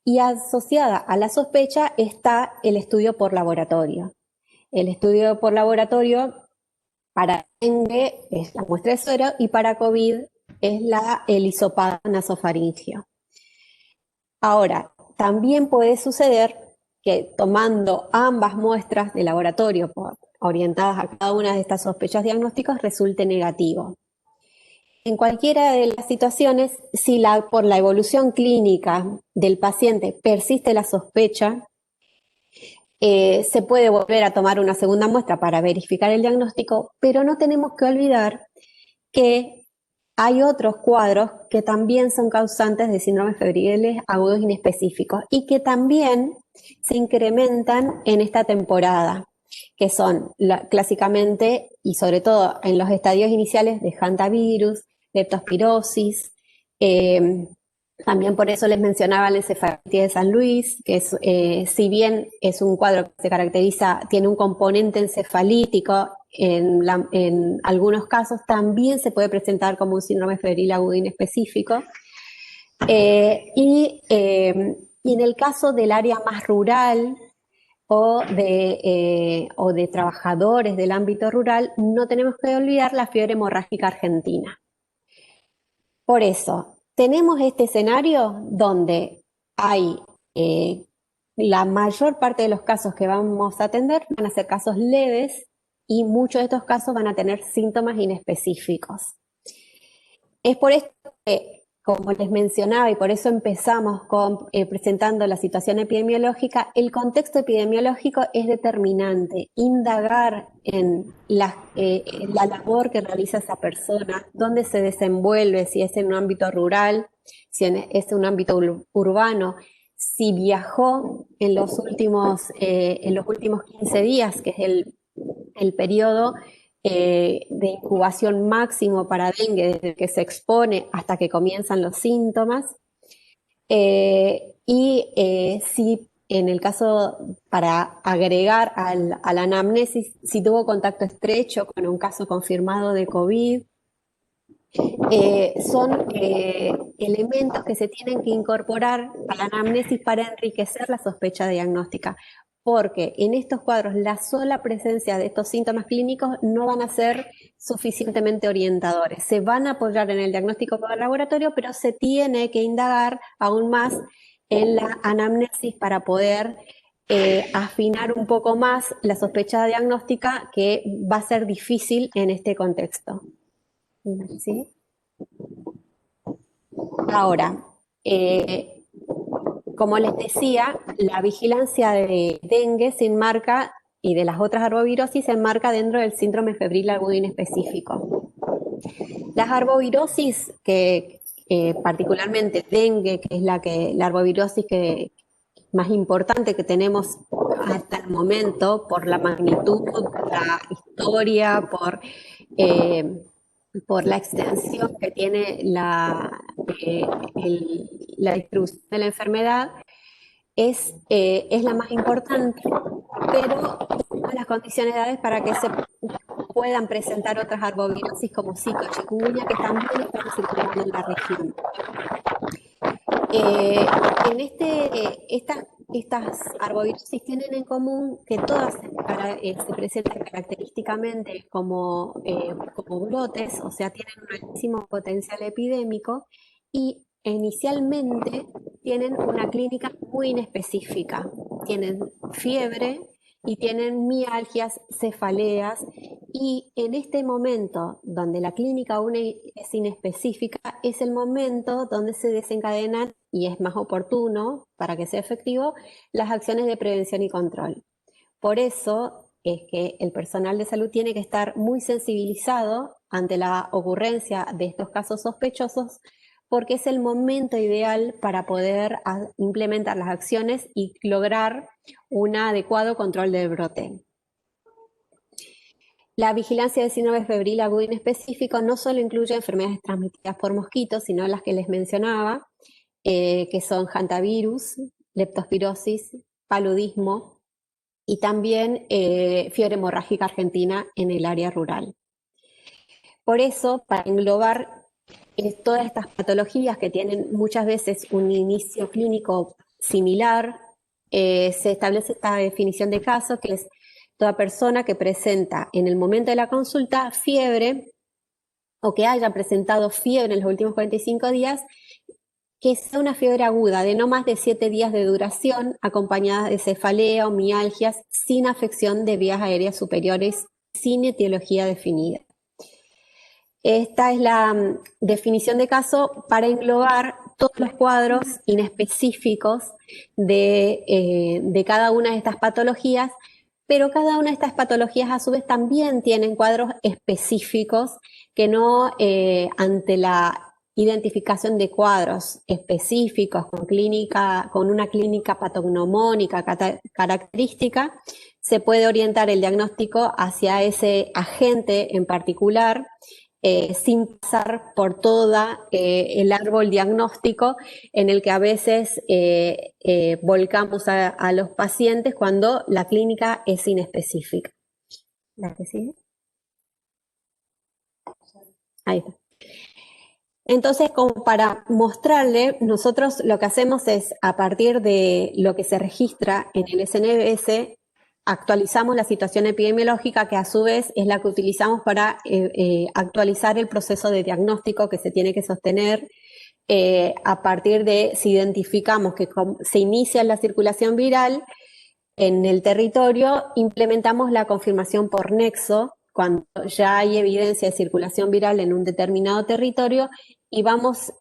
Y asociada a la sospecha está el estudio por laboratorio. El estudio por laboratorio para dengue es la muestra de suero y para COVID es el hisopado nasofaringeo. Ahora, también puede suceder que tomando ambas muestras de laboratorio orientadas a cada una de estas sospechas diagnósticas resulte negativo. En cualquiera de las situaciones, si por la evolución clínica del paciente persiste la sospecha, se puede volver a tomar una segunda muestra para verificar el diagnóstico, pero no tenemos que olvidar que hay otros cuadros que también son causantes de síndromes febriles agudos inespecíficos y que también se incrementan en esta temporada, que son clásicamente y sobre todo en los estadios iniciales de hantavirus, leptospirosis, también por eso les mencionaba la encefalitis de San Luis, que es, si bien es un cuadro que se caracteriza, tiene un componente encefalítico, en algunos casos también se puede presentar como un síndrome febril agudo inespecífico. Y en el caso del área más rural o de trabajadores del ámbito rural, no tenemos que olvidar la fiebre hemorrágica argentina. Por eso, tenemos este escenario donde hay la mayor parte de los casos que vamos a atender van a ser casos leves y muchos de estos casos van a tener síntomas inespecíficos. Es por esto que, como les mencionaba, y por eso empezamos presentando la situación epidemiológica, el contexto epidemiológico es determinante. Indagar en la labor que realiza esa persona, dónde se desenvuelve, si es en un ámbito rural, si es en un ámbito urbano, si viajó en los últimos 15 días, que es el periodo de incubación máximo para dengue, desde que se expone hasta que comienzan los síntomas. Si en el caso, para agregar a la anamnesis, si tuvo contacto estrecho con un caso confirmado de COVID, son elementos que se tienen que incorporar a la anamnesis para enriquecer la sospecha diagnóstica. Porque en estos cuadros la sola presencia de estos síntomas clínicos no van a ser suficientemente orientadores. Se van a apoyar en el diagnóstico por laboratorio, pero se tiene que indagar aún más en la anamnesis para poder afinar un poco más la sospecha diagnóstica, que va a ser difícil en este contexto. ¿Sí? Ahora, como les decía, la vigilancia de dengue se enmarca y de las otras arbovirosis se enmarca dentro del síndrome febril agudo inespecífico. Las arbovirosis que particularmente dengue, que es la arbovirosis más importante que tenemos hasta el momento por la magnitud, por la historia, por la extensión que tiene la distribución de la enfermedad, es la más importante, pero las condiciones edades para que se puedan presentar otras arbovirosis como Zika o chikungunya que también están circulando en la región. Estas arbovirosis tienen en común que todas se presentan característicamente como brotes, o sea, tienen un altísimo potencial epidémico y inicialmente tienen una clínica muy inespecífica. Tienen fiebre y tienen mialgias, cefaleas, y en este momento donde la clínica aún es inespecífica, es el momento donde se desencadenan, y es más oportuno para que sea efectivo, las acciones de prevención y control. Por eso es que el personal de salud tiene que estar muy sensibilizado ante la ocurrencia de estos casos sospechosos, porque es el momento ideal para poder implementar las acciones y lograr un adecuado control del brote. La vigilancia del síndrome febril agudo inespecífico no solo incluye enfermedades transmitidas por mosquitos, sino las que les mencionaba, que son hantavirus, leptospirosis, paludismo y también fiebre hemorrágica argentina en el área rural. Por eso, para englobar todas estas patologías que tienen muchas veces un inicio clínico similar, se establece esta definición de caso, que es toda persona que presenta en el momento de la consulta fiebre o que haya presentado fiebre en los últimos 45 días, que sea una fiebre aguda de no más de 7 días de duración, acompañada de cefalea o mialgias, sin afección de vías aéreas superiores, sin etiología definida. Esta es la definición de caso para englobar todos los cuadros inespecíficos de cada una de estas patologías, pero cada una de estas patologías a su vez también tienen cuadros específicos que no, ante la identificación de cuadros específicos con una clínica patognomónica característica, se puede orientar el diagnóstico hacia ese agente en particular, sin pasar por toda el árbol diagnóstico en el que a veces volcamos a los pacientes cuando la clínica es inespecífica. ¿La que sigue? Ahí está. Entonces, como para mostrarle, nosotros lo que hacemos es, a partir de lo que se registra en el SNBS, actualizamos la situación epidemiológica, que a su vez es la que utilizamos para actualizar el proceso de diagnóstico que se tiene que sostener a partir de si identificamos que se inicia la circulación viral en el territorio, implementamos la confirmación por nexo cuando ya hay evidencia de circulación viral en un determinado territorio, y vamos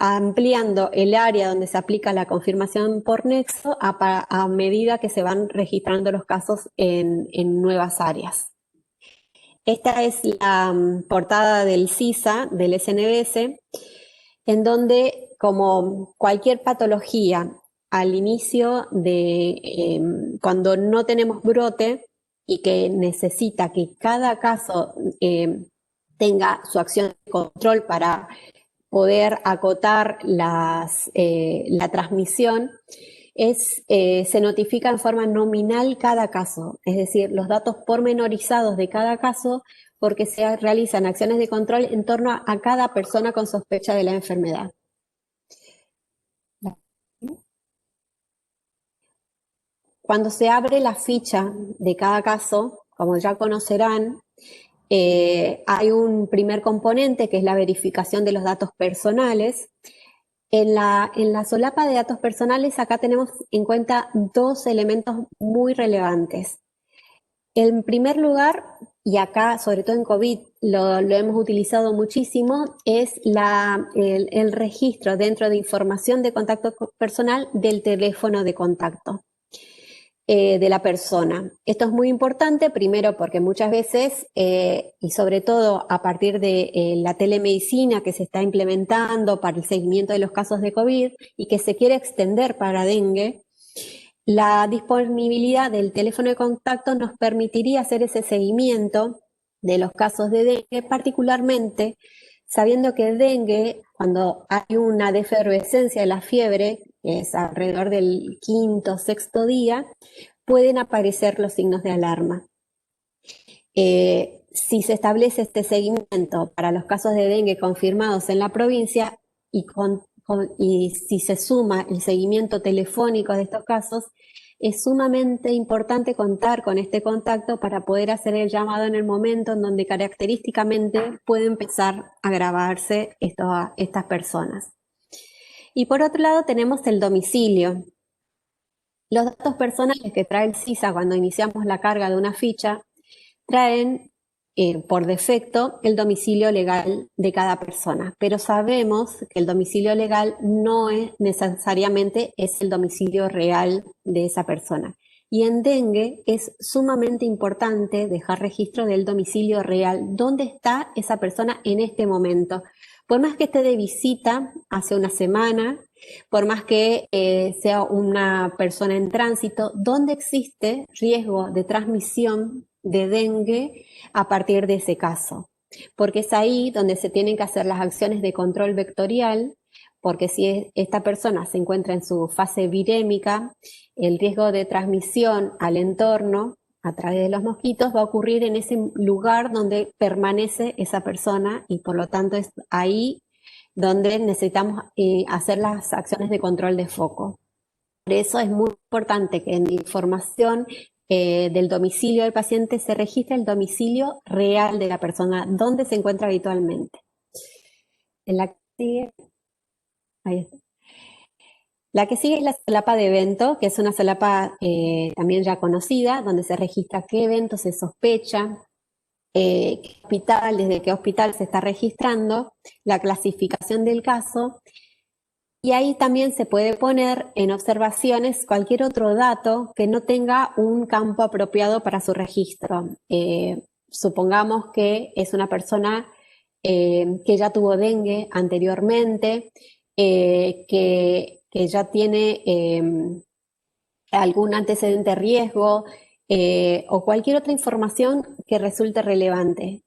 ampliando el área donde se aplica la confirmación por nexo a medida que se van registrando los casos en nuevas áreas. Esta es la portada del CISA, del SNBS, en donde, como cualquier patología, al inicio cuando no tenemos brote y que necesita que cada caso tenga su acción de control para poder acotar la transmisión, se notifica en forma nominal cada caso, es decir, los datos pormenorizados de cada caso, porque se realizan acciones de control en torno a cada persona con sospecha de la enfermedad. Cuando se abre la ficha de cada caso, como ya conocerán, hay un primer componente que es la verificación de los datos personales. En la solapa de datos personales, acá tenemos en cuenta dos elementos muy relevantes. En primer lugar, y acá sobre todo en COVID lo hemos utilizado muchísimo, es el registro dentro de información de contacto personal del teléfono de contacto de la persona. Esto es muy importante, primero porque muchas veces, y sobre todo a partir de la telemedicina que se está implementando para el seguimiento de los casos de COVID y que se quiere extender para dengue, la disponibilidad del teléfono de contacto nos permitiría hacer ese seguimiento de los casos de dengue, particularmente sabiendo que el dengue, cuando hay una defervescencia de la fiebre, que es alrededor del quinto o sexto día, pueden aparecer los signos de alarma. Si se establece este seguimiento para los casos de dengue confirmados en la provincia y si se suma el seguimiento telefónico de estos casos, es sumamente importante contar con este contacto para poder hacer el llamado en el momento en donde característicamente puede empezar a agravarse estas personas. Y por otro lado tenemos el domicilio. Los datos personales que trae el SISA cuando iniciamos la carga de una ficha traen por defecto el domicilio legal de cada persona, pero sabemos que el domicilio legal no es necesariamente el domicilio real de esa persona. Y en dengue es sumamente importante dejar registro del domicilio real, dónde está esa persona en este momento. Por más que esté de visita hace una semana, por más que sea una persona en tránsito, ¿dónde existe riesgo de transmisión de dengue a partir de ese caso? Porque es ahí donde se tienen que hacer las acciones de control vectorial, porque si esta persona se encuentra en su fase virémica, el riesgo de transmisión al entorno a través de los mosquitos va a ocurrir en ese lugar donde permanece esa persona y por lo tanto es ahí donde necesitamos hacer las acciones de control de foco. Por eso es muy importante que en la información del domicilio del paciente se registre el domicilio real de la persona, donde se encuentra habitualmente. En la que sigue, ahí está. La que sigue es la solapa de evento, que es una solapa también ya conocida, donde se registra qué evento se sospecha, qué hospital, desde qué hospital se está registrando, la clasificación del caso, y ahí también se puede poner en observaciones cualquier otro dato que no tenga un campo apropiado para su registro. Supongamos que es una persona que ya tuvo dengue anteriormente, que ya tiene algún antecedente de riesgo o cualquier otra información que resulte relevante.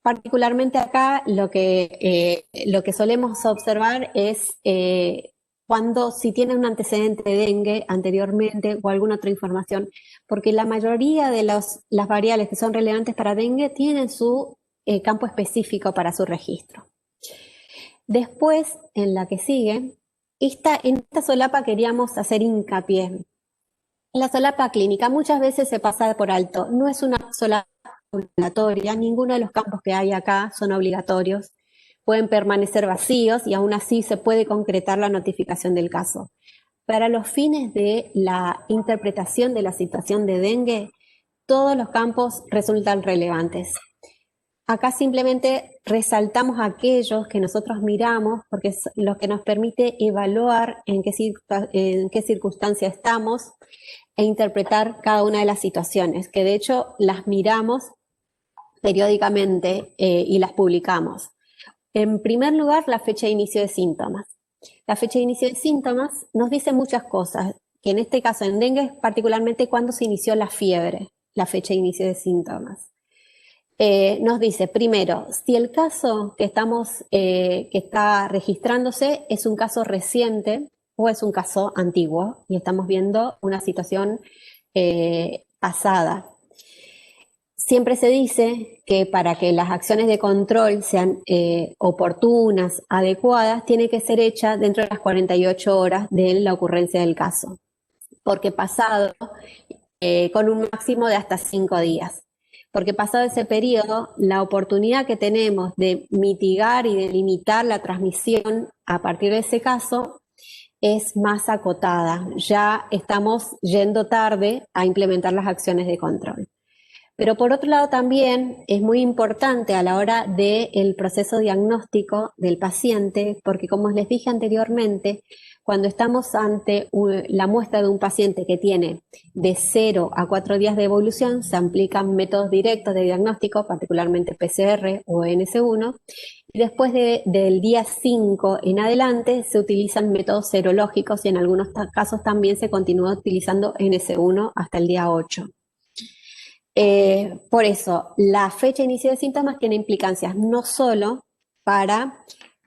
Particularmente acá lo que solemos observar es si tiene un antecedente de dengue anteriormente o alguna otra información, porque la mayoría de las variables que son relevantes para dengue tienen su campo específico para su registro. Después, en la que sigue, en esta solapa queríamos hacer hincapié. La solapa clínica muchas veces se pasa por alto, no es una solapa obligatoria, ninguno de los campos que hay acá son obligatorios, pueden permanecer vacíos y aún así se puede concretar la notificación del caso. Para los fines de la interpretación de la situación de dengue, todos los campos resultan relevantes. Acá simplemente resaltamos aquellos que nosotros miramos porque es lo que nos permite evaluar en qué circunstancia estamos e interpretar cada una de las situaciones, que de hecho las miramos periódicamente y las publicamos. En primer lugar, la fecha de inicio de síntomas. La fecha de inicio de síntomas nos dice muchas cosas, que en este caso en dengue es particularmente cuando se inició la fiebre, la fecha de inicio de síntomas. Nos dice, primero, si el caso que está registrándose es un caso reciente o es un caso antiguo y estamos viendo una situación pasada. Siempre se dice que para que las acciones de control sean oportunas, adecuadas, tiene que ser hecha dentro de las 48 horas de la ocurrencia del caso, porque pasado con un máximo de hasta 5 días. Porque pasado ese periodo, la oportunidad que tenemos de mitigar y de limitar la transmisión a partir de ese caso es más acotada. Ya estamos yendo tarde a implementar las acciones de control. Pero por otro lado también es muy importante a la hora del proceso diagnóstico del paciente, porque como les dije anteriormente, cuando estamos ante la muestra de un paciente que tiene de 0 a 4 días de evolución, se aplican métodos directos de diagnóstico, particularmente PCR o NS1, y después del día 5 en adelante se utilizan métodos serológicos y en algunos casos también se continúa utilizando NS1 hasta el día 8. Por eso, la fecha de inicio de síntomas tiene implicancias no solo para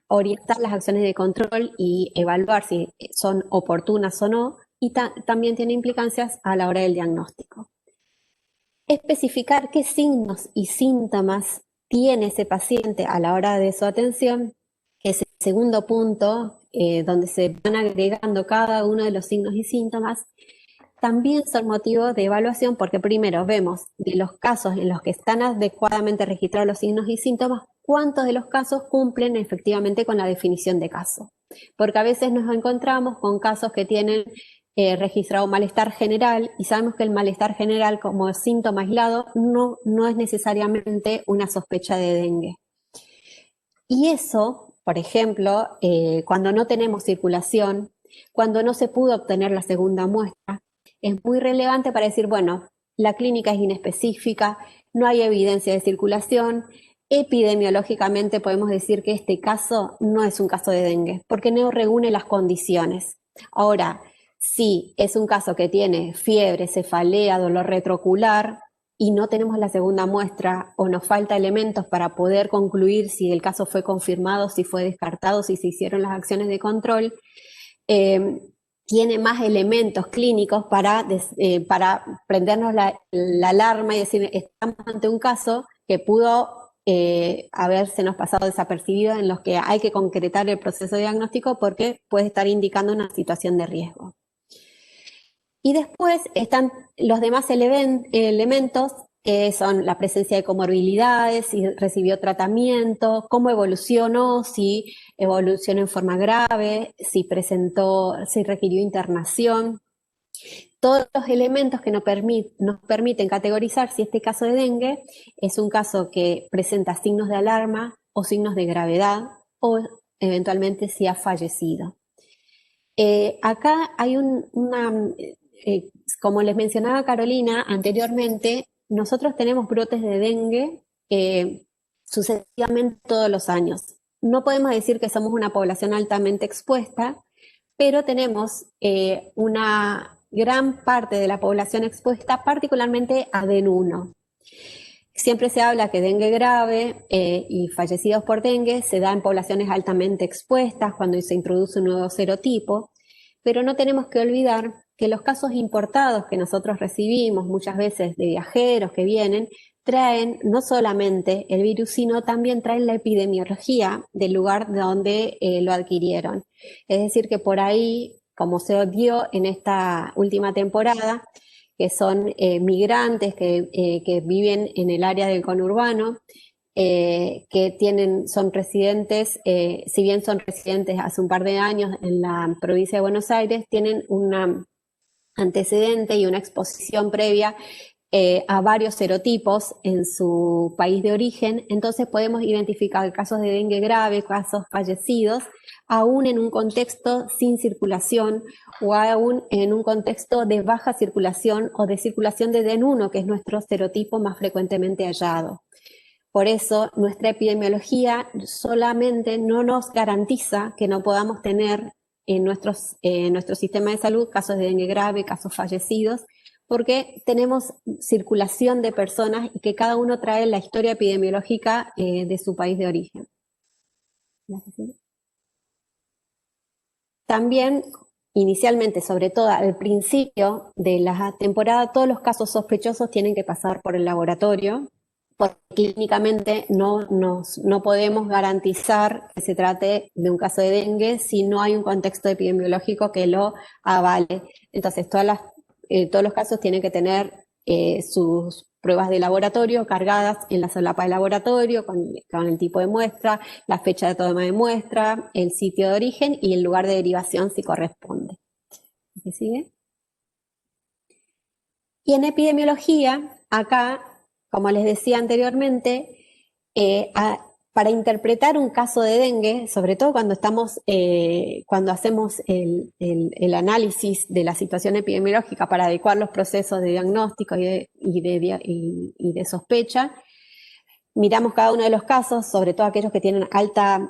orientar las acciones de control y evaluar si son oportunas o no, y también tiene implicancias a la hora del diagnóstico. Especificar qué signos y síntomas tiene ese paciente a la hora de su atención, que es el segundo punto, donde se van agregando cada uno de los signos y síntomas, también son motivo de evaluación porque primero vemos de los casos en los que están adecuadamente registrados los signos y síntomas, cuántos de los casos cumplen efectivamente con la definición de caso. Porque a veces nos encontramos con casos que tienen registrado malestar general y sabemos que el malestar general como síntoma aislado no es necesariamente una sospecha de dengue. Y eso, por ejemplo, cuando no tenemos circulación, cuando no se pudo obtener la segunda muestra, es muy relevante para decir, bueno, la clínica es inespecífica, no hay evidencia de circulación, epidemiológicamente podemos decir que este caso no es un caso de dengue, porque no reúne las condiciones. Ahora, si es un caso que tiene fiebre, cefalea, dolor retroocular, y no tenemos la segunda muestra o nos falta elementos para poder concluir si el caso fue confirmado, si fue descartado, si se hicieron las acciones de control, tiene más elementos clínicos para prendernos la alarma y decir, estamos ante un caso que pudo habérsenos pasado desapercibido, en los que hay que concretar el proceso diagnóstico porque puede estar indicando una situación de riesgo. Y después están los demás elementos, que son la presencia de comorbilidades, si recibió tratamiento, cómo evolucionó, si evolucionó en forma grave, si requirió internación. Todos los elementos que nos permiten categorizar si este caso de dengue es un caso que presenta signos de alarma o signos de gravedad o eventualmente si ha fallecido. Acá hay como les mencionaba Carolina anteriormente, nosotros tenemos brotes de dengue sucesivamente todos los años. No podemos decir que somos una población altamente expuesta, pero tenemos una gran parte de la población expuesta, particularmente a DEN1. Siempre se habla que dengue grave y fallecidos por dengue se da en poblaciones altamente expuestas cuando se introduce un nuevo serotipo, pero no tenemos que olvidar que los casos importados que nosotros recibimos muchas veces de viajeros que vienen, traen no solamente el virus, sino también traen la epidemiología del lugar donde lo adquirieron. Es decir, que por ahí, como se vio en esta última temporada, que son migrantes que viven en el área del conurbano, que son residentes, si bien son residentes hace un par de años en la provincia de Buenos Aires, tienen un antecedente y una exposición previa a varios serotipos en su país de origen. Entonces podemos identificar casos de dengue grave, casos fallecidos, aún en un contexto sin circulación o aún en un contexto de baja circulación o de circulación de DEN1, que es nuestro serotipo más frecuentemente hallado. Por eso nuestra epidemiología solamente no nos garantiza que no podamos tener en nuestro sistema de salud casos de dengue grave, casos fallecidos, porque tenemos circulación de personas y que cada uno trae la historia epidemiológica de su país de origen. También, inicialmente, sobre todo al principio de la temporada, todos los casos sospechosos tienen que pasar por el laboratorio, porque clínicamente no podemos garantizar que se trate de un caso de dengue si no hay un contexto epidemiológico que lo avale. Entonces, todos los casos tienen que tener sus pruebas de laboratorio cargadas en la solapa de laboratorio con el tipo de muestra, la fecha de toma de muestra, el sitio de origen y el lugar de derivación si corresponde. ¿Me sigue? Y en epidemiología, acá, como les decía anteriormente, para interpretar un caso de dengue, sobre todo cuando cuando hacemos el análisis de la situación epidemiológica para adecuar los procesos de diagnóstico y de sospecha, miramos cada uno de los casos, sobre todo aquellos que tienen alta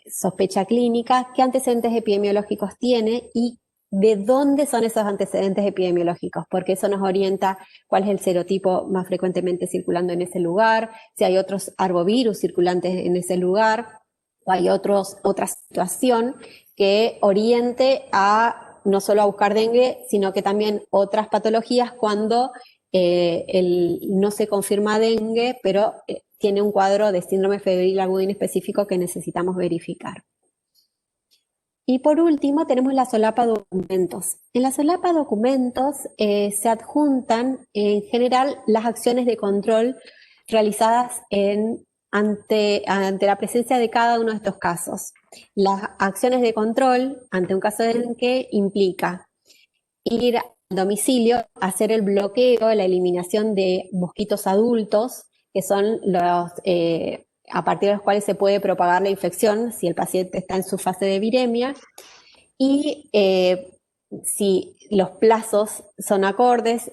sospecha clínica, qué antecedentes epidemiológicos tiene y de dónde son esos antecedentes epidemiológicos, porque eso nos orienta cuál es el serotipo más frecuentemente circulando en ese lugar, si hay otros arbovirus circulantes en ese lugar, o hay otra situación que oriente a no solo a buscar dengue, sino que también otras patologías cuando no se confirma dengue, pero tiene un cuadro de síndrome febril agudo inespecífico que necesitamos verificar. Y por último tenemos la solapa documentos. En la solapa documentos se adjuntan en general las acciones de control realizadas ante la presencia de cada uno de estos casos. Las acciones de control ante un caso de dengue implica ir al domicilio, hacer el bloqueo, la eliminación de mosquitos adultos, que son los a partir de los cuales se puede propagar la infección si el paciente está en su fase de viremia, y si los plazos son acordes,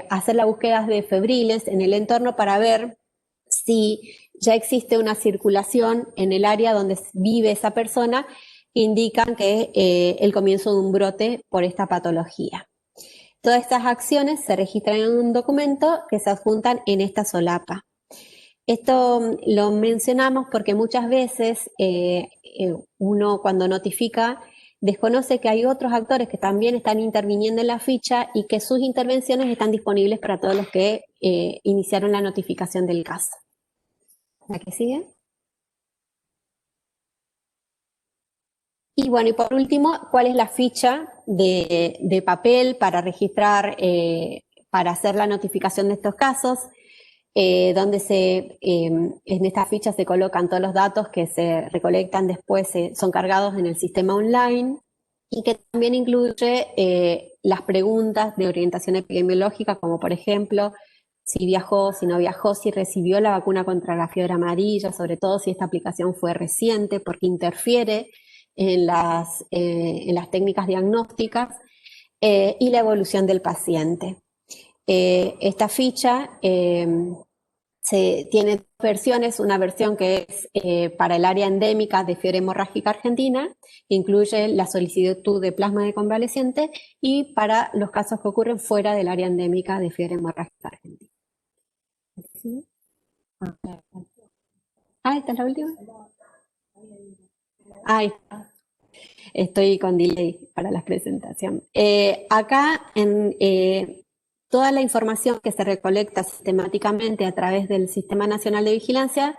hacer las búsquedas de febriles en el entorno para ver si ya existe una circulación en el área donde vive esa persona que indican que el comienzo de un brote por esta patología. Todas estas acciones se registran en un documento que se adjuntan en esta solapa. Esto lo mencionamos porque muchas veces uno cuando notifica desconoce que hay otros actores que también están interviniendo en la ficha y que sus intervenciones están disponibles para todos los que iniciaron la notificación del caso. ¿La que sigue? Y bueno, y por último, ¿cuál es la ficha de papel para registrar, para hacer la notificación de estos casos? Donde en esta ficha se colocan todos los datos que se recolectan después, son cargados en el sistema online, y que también incluye las preguntas de orientación epidemiológica, como por ejemplo, si viajó, si no viajó, si recibió la vacuna contra la fiebre amarilla, sobre todo si esta aplicación fue reciente, porque interfiere en las técnicas diagnósticas, y la evolución del paciente. Esta ficha tiene dos versiones, una versión que es para el área endémica de fiebre hemorrágica argentina, que incluye la solicitud de plasma de convaleciente, y para los casos que ocurren fuera del área endémica de fiebre hemorrágica argentina. ¿Sí? ¿Esta es la última? Ahí está. Estoy con delay para la presentación. Acá toda la información que se recolecta sistemáticamente a través del Sistema Nacional de Vigilancia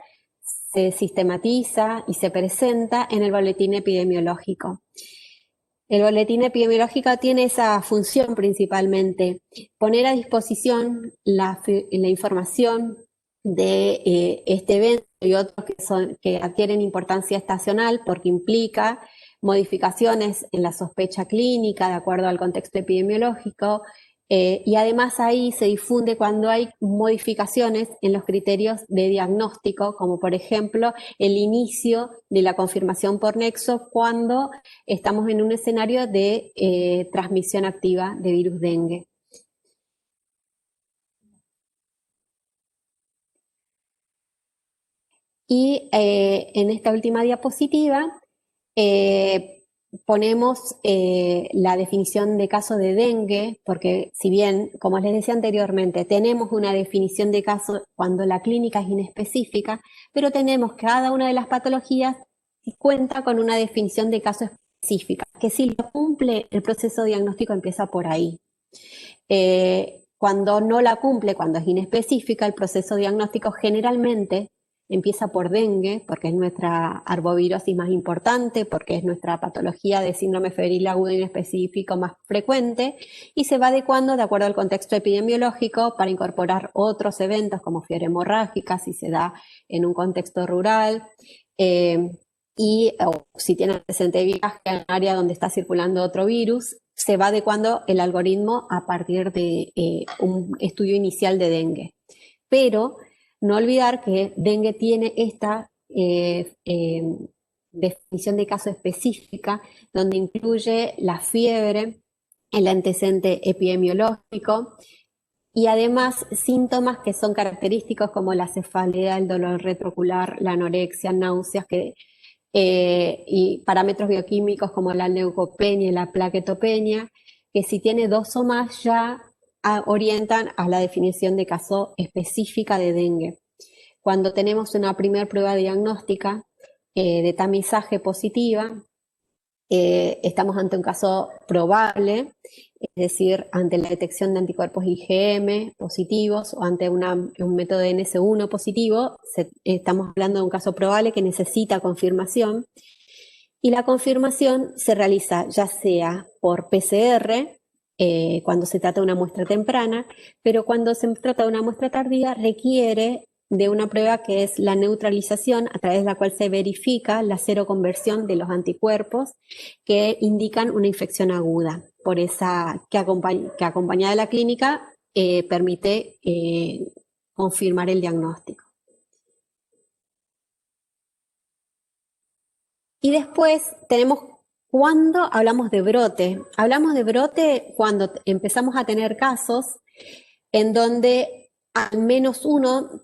se sistematiza y se presenta en el boletín epidemiológico. El boletín epidemiológico tiene esa función principalmente, poner a disposición la información de este evento y otros que adquieren importancia estacional porque implica modificaciones en la sospecha clínica de acuerdo al contexto epidemiológico, y además ahí se difunde cuando hay modificaciones en los criterios de diagnóstico, como por ejemplo el inicio de la confirmación por nexo cuando estamos en un escenario de transmisión activa de virus dengue. Y en esta última diapositiva ponemos la definición de caso de dengue, porque si bien, como les decía anteriormente, tenemos una definición de caso cuando la clínica es inespecífica, pero tenemos cada una de las patologías y cuenta con una definición de caso específica, que si lo cumple, el proceso diagnóstico empieza por ahí. Cuando no la cumple, cuando es inespecífica, el proceso diagnóstico generalmente empieza por dengue, porque es nuestra arbovirosis más importante, porque es nuestra patología de síndrome febril agudo inespecífico más frecuente, y se va adecuando de acuerdo al contexto epidemiológico para incorporar otros eventos como fiebre hemorrágica, si se da en un contexto rural, o si tiene antecedente de viaje en un área donde está circulando otro virus, se va adecuando el algoritmo a partir de un estudio inicial de dengue. pero no olvidar que dengue tiene esta definición de caso específica, donde incluye la fiebre, el antecedente epidemiológico y además síntomas que son característicos como la cefalea, el dolor retroocular, la anorexia, náuseas, y parámetros bioquímicos como la leucopenia y la plaquetopenia, que si tiene 2 o más ya orientan a la definición de caso específica de dengue. Cuando tenemos una primera prueba diagnóstica de tamizaje positiva, estamos ante un caso probable, es decir, ante la detección de anticuerpos IgM positivos o ante un método de NS1 positivo, estamos hablando de un caso probable que necesita confirmación, y la confirmación se realiza ya sea por PCR, cuando se trata de una muestra temprana, pero cuando se trata de una muestra tardía requiere de una prueba que es la neutralización, a través de la cual se verifica la seroconversión de los anticuerpos que indican una infección aguda, por esa que acompañada de la clínica permite confirmar el diagnóstico. Y después tenemos cuando hablamos de brote. Hablamos de brote cuando empezamos a tener casos en donde al menos uno,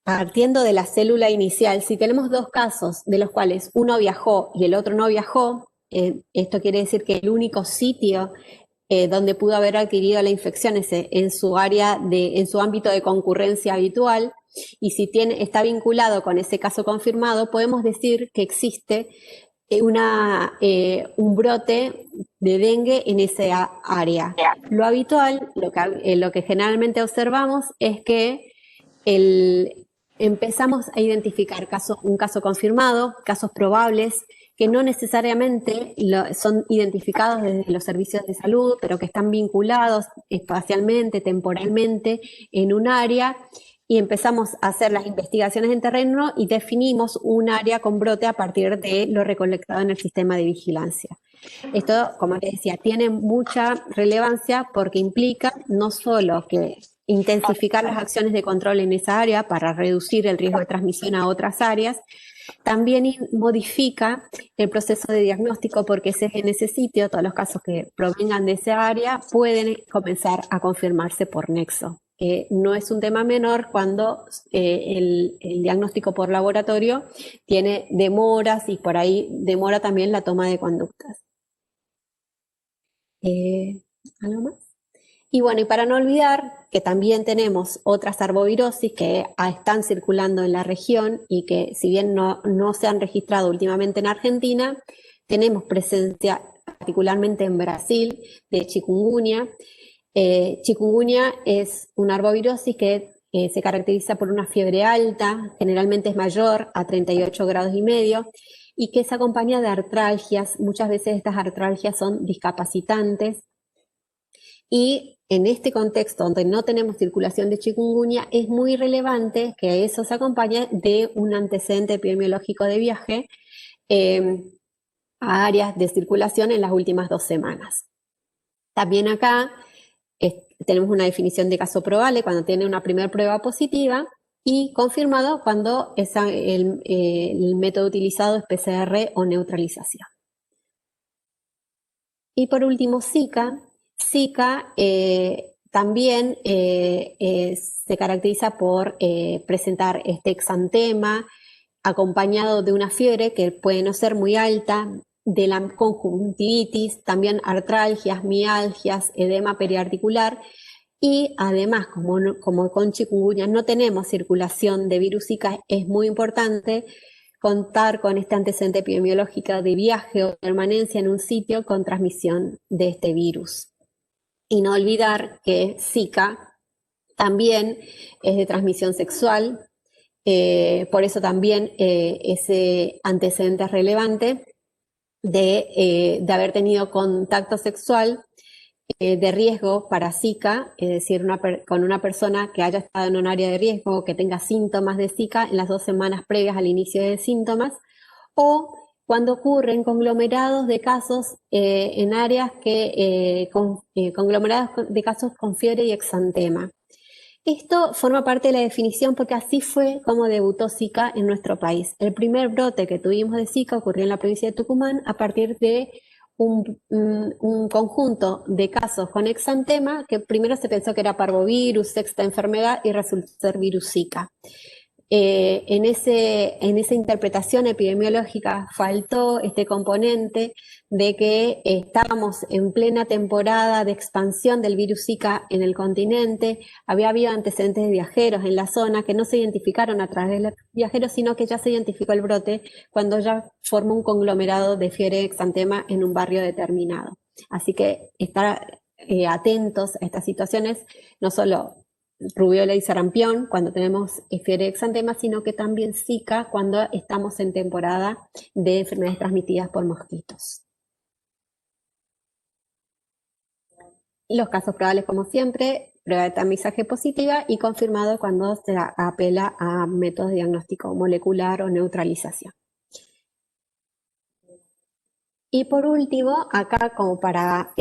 partiendo de la célula inicial, si tenemos 2 casos de los cuales uno viajó y el otro no viajó, esto quiere decir que el único sitio donde pudo haber adquirido la infección es en su ámbito de concurrencia habitual, y si está vinculado con ese caso confirmado, podemos decir que existe un brote de dengue en esa área. Lo habitual, lo que generalmente observamos es que empezamos a identificar un caso confirmado, casos probables, que no necesariamente son identificados desde los servicios de salud, pero que están vinculados espacialmente, temporalmente, en un área, y empezamos a hacer las investigaciones en terreno y definimos un área con brote a partir de lo recolectado en el sistema de vigilancia. Esto, como les decía, tiene mucha relevancia porque implica no solo que intensificar las acciones de control en esa área para reducir el riesgo de transmisión a otras áreas, también modifica el proceso de diagnóstico, porque en ese sitio todos los casos que provengan de esa área pueden comenzar a confirmarse por nexo. No es un tema menor cuando el diagnóstico por laboratorio tiene demoras, y por ahí demora también la toma de conductas. ¿Algo más? Y bueno, y para no olvidar que también tenemos otras arbovirosis que están circulando en la región y que, si bien no se han registrado últimamente en Argentina, tenemos presencia particularmente en Brasil de chikungunya. Chikungunya es una arbovirosis que se caracteriza por una fiebre alta, generalmente es mayor a 38 grados y medio, y que es acompañada de artralgias. Muchas veces estas artralgias son discapacitantes. Y en este contexto donde no tenemos circulación de chikungunya, es muy relevante que eso se acompañe de un antecedente epidemiológico de viaje a áreas de circulación en las últimas 2 semanas. También acá tenemos una definición de caso probable cuando tiene una primera prueba positiva, y confirmado cuando el método utilizado es PCR o neutralización. Y por último, Zika. Zika también se caracteriza por presentar este exantema acompañado de una fiebre que puede no ser muy alta, de la conjuntivitis, también artralgias, mialgias, edema periarticular, y además, como con chikungunya no tenemos circulación de virus Zika, es muy importante contar con este antecedente epidemiológico de viaje o permanencia en un sitio con transmisión de este virus. Y no olvidar que Zika también es de transmisión sexual, por eso también ese antecedente es relevante de haber tenido contacto sexual de riesgo para Zika, es decir, con una persona que haya estado en un área de riesgo o que tenga síntomas de Zika en las 2 semanas previas al inicio de síntomas, o cuando ocurren conglomerados de casos en áreas conglomerados de casos con fiebre y exantema. Esto forma parte de la definición porque así fue como debutó Zika en nuestro país. El primer brote que tuvimos de Zika ocurrió en la provincia de Tucumán a partir de un conjunto de casos con exantema que primero se pensó que era parvovirus, sexta enfermedad, y resultó ser virus Zika. En esa interpretación epidemiológica faltó este componente de que estábamos en plena temporada de expansión del virus Zika en el continente. Había habido antecedentes de viajeros en la zona que no se identificaron a través de los viajeros, sino que ya se identificó el brote cuando ya formó un conglomerado de fiebre exantema en un barrio determinado. Así que estar atentos a estas situaciones, no solo rubiola y sarampión cuando tenemos fiebre exantema, sino que también Zika cuando estamos en temporada de enfermedades transmitidas por mosquitos. Los casos probables, como siempre, prueba de tamizaje positiva y confirmado cuando se apela a métodos de diagnóstico molecular o neutralización. Y por último, acá como para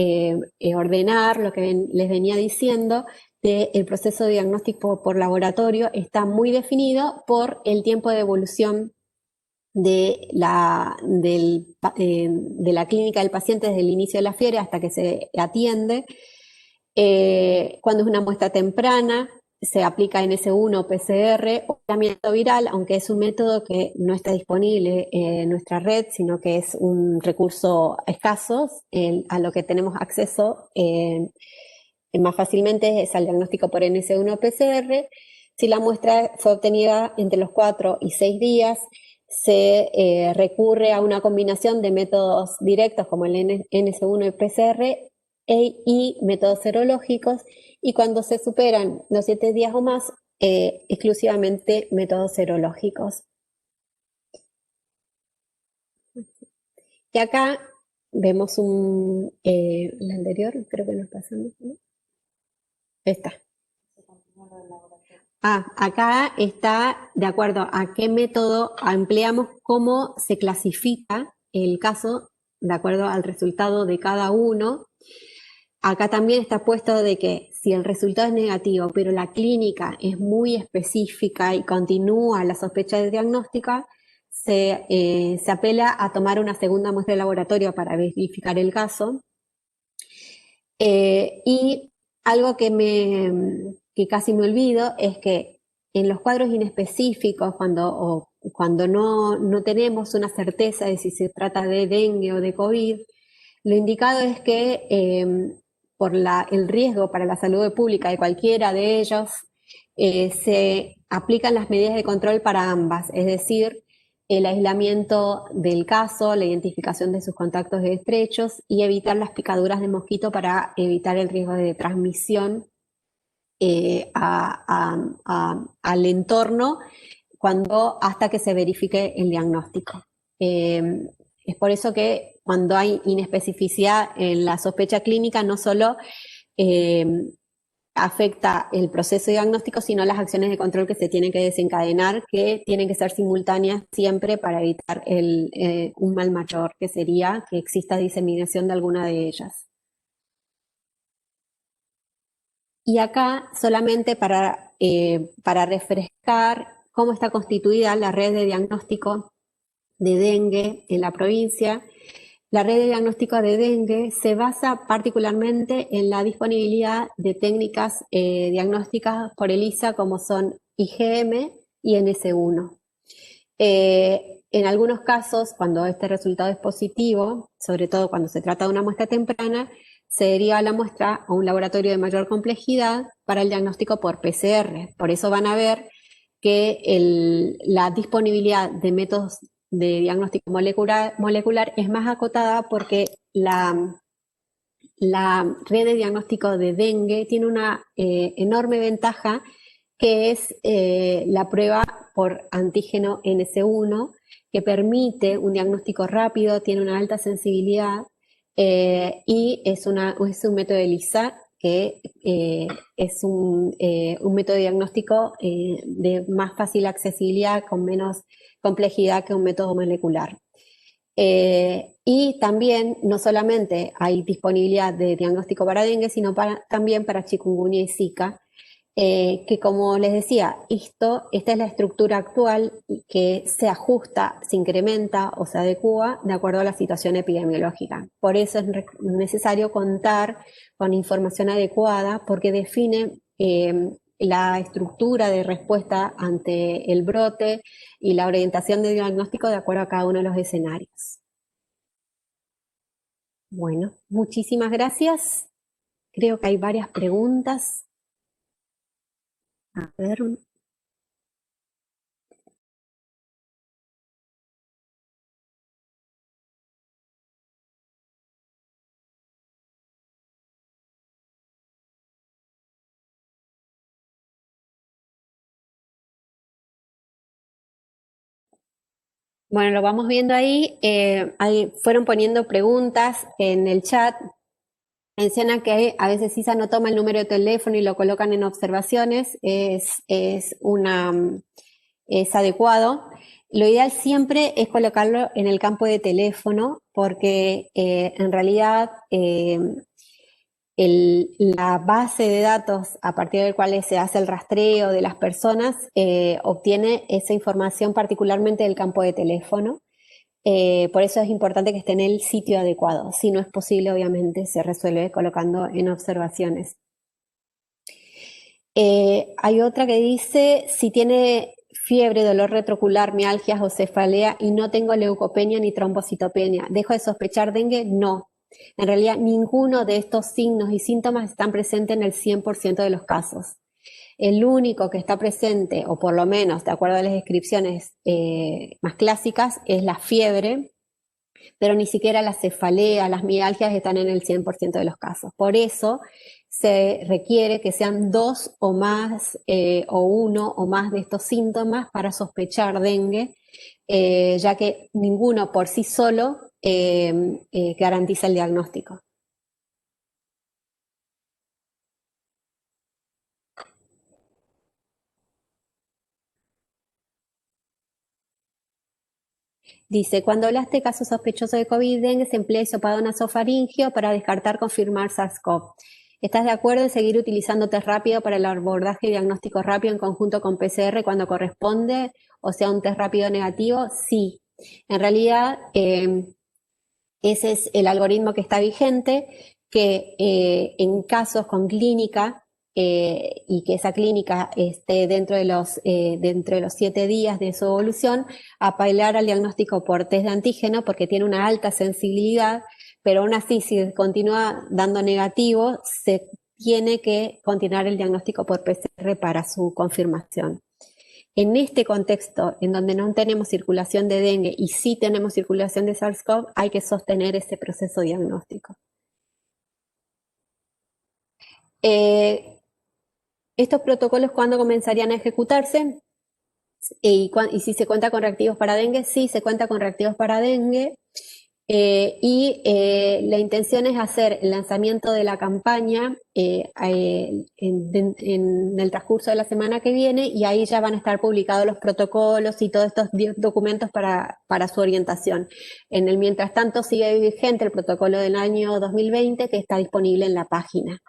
ordenar lo que les venía diciendo, el proceso de diagnóstico por laboratorio está muy definido por el tiempo de evolución de la clínica del paciente desde el inicio de la fiebre hasta que se atiende. Cuando es una muestra temprana, se aplica NS1 o PCR o aislamiento viral, aunque es un método que no está disponible en nuestra red, sino que es un recurso escaso a lo que tenemos acceso más fácilmente es al diagnóstico por NS1 o PCR. Si la muestra fue obtenida entre los 4 y 6 días, se recurre a una combinación de métodos directos como el NS1 y PCR y métodos serológicos, y cuando se superan los 7 días o más, exclusivamente métodos serológicos. Y acá vemos el anterior, creo que nos pasamos, ¿no? Esta. Acá está de acuerdo a qué método empleamos, cómo se clasifica el caso de acuerdo al resultado de cada uno. Acá también está puesto de que si el resultado es negativo, pero la clínica es muy específica y continúa la sospecha de diagnóstica, se apela a tomar una segunda muestra de laboratorio para verificar el caso. Y algo que casi me olvido es que en los cuadros inespecíficos, cuando no tenemos una certeza de si se trata de dengue o de COVID, lo indicado es que por el riesgo para la salud pública de cualquiera de ellos, se aplican las medidas de control para ambas, es decir, el aislamiento del caso, la identificación de sus contactos estrechos y evitar las picaduras de mosquito para evitar el riesgo de transmisión al entorno hasta que se verifique el diagnóstico. Es por eso que cuando hay inespecificidad en la sospecha clínica, no solo afecta el proceso diagnóstico, sino las acciones de control que se tienen que desencadenar, que tienen que ser simultáneas siempre para evitar un mal mayor, que sería que exista diseminación de alguna de ellas. Y acá solamente para refrescar cómo está constituida la red de diagnóstico de dengue en la provincia. La red de diagnóstico de dengue se basa particularmente en la disponibilidad de técnicas diagnósticas por ELISA como son IgM y NS1. En algunos casos, cuando este resultado es positivo, sobre todo cuando se trata de una muestra temprana, se deriva la muestra a un laboratorio de mayor complejidad para el diagnóstico por PCR. Por eso van a ver que la disponibilidad de métodos de diagnóstico molecular es más acotada porque la red de diagnóstico de dengue tiene una enorme ventaja, que es la prueba por antígeno NS1, que permite un diagnóstico rápido, tiene una alta sensibilidad y es un método ELISA que es un método de diagnóstico de más fácil accesibilidad, con menos complejidad que un método molecular. Y también no solamente hay disponibilidad de diagnóstico para dengue, sino también para chikungunya y Zika. que como les decía, esta es la estructura actual y que se ajusta, se incrementa o se adecúa de acuerdo a la situación epidemiológica. Por eso es necesario contar con información adecuada porque define la estructura de respuesta ante el brote y la orientación de diagnóstico de acuerdo a cada uno de los escenarios. Bueno, muchísimas gracias. Creo que hay varias preguntas. A ver. Bueno, lo vamos viendo ahí. Ahí fueron poniendo preguntas en el chat. Menciona que a veces ISA no toma el número de teléfono y lo colocan en observaciones. Es adecuado. Lo ideal siempre es colocarlo en el campo de teléfono porque en realidad la base de datos a partir del cual se hace el rastreo de las personas obtiene esa información particularmente del campo de teléfono. Por eso es importante que esté en el sitio adecuado. Si no es posible, obviamente se resuelve colocando en observaciones. Hay otra que dice, si tiene fiebre, dolor retrocular, mialgias o cefalea y no tengo leucopenia ni trombocitopenia, ¿dejo de sospechar dengue? No. En realidad, ninguno de estos signos y síntomas están presentes en el 100% de los casos. El único que está presente, o por lo menos de acuerdo a las descripciones más clásicas, es la fiebre, pero ni siquiera la cefalea, las mialgias están en el 100% de los casos. Por eso se requiere que sean 2 o más o 1 o más de estos síntomas para sospechar dengue, ya que ninguno por sí solo garantiza el diagnóstico. Dice, cuando hablaste de caso sospechoso de COVID-dengue, se emplea hisopado nasofaringeo para descartar confirmar SARS-CoV. ¿Estás de acuerdo en seguir utilizando test rápido para el abordaje y diagnóstico rápido en conjunto con PCR cuando corresponde, o sea, un test rápido negativo? Sí. En realidad, ese es el algoritmo que está vigente, que en casos con clínica y que esa clínica esté dentro de los 7 días de su evolución, apelar al diagnóstico por test de antígeno porque tiene una alta sensibilidad, pero aún así si continúa dando negativo, se tiene que continuar el diagnóstico por PCR para su confirmación. En este contexto, en donde no tenemos circulación de dengue y sí tenemos circulación de SARS-CoV, hay que sostener ese proceso diagnóstico. ¿Estos protocolos cuándo comenzarían a ejecutarse? ¿Y si se cuenta con reactivos para dengue? Sí, se cuenta con reactivos para dengue. La intención es hacer el lanzamiento de la campaña en el transcurso de la semana que viene, y ahí ya van a estar publicados los protocolos y todos estos documentos para su orientación. En el mientras tanto sigue vigente el protocolo del año 2020 que está disponible en la página.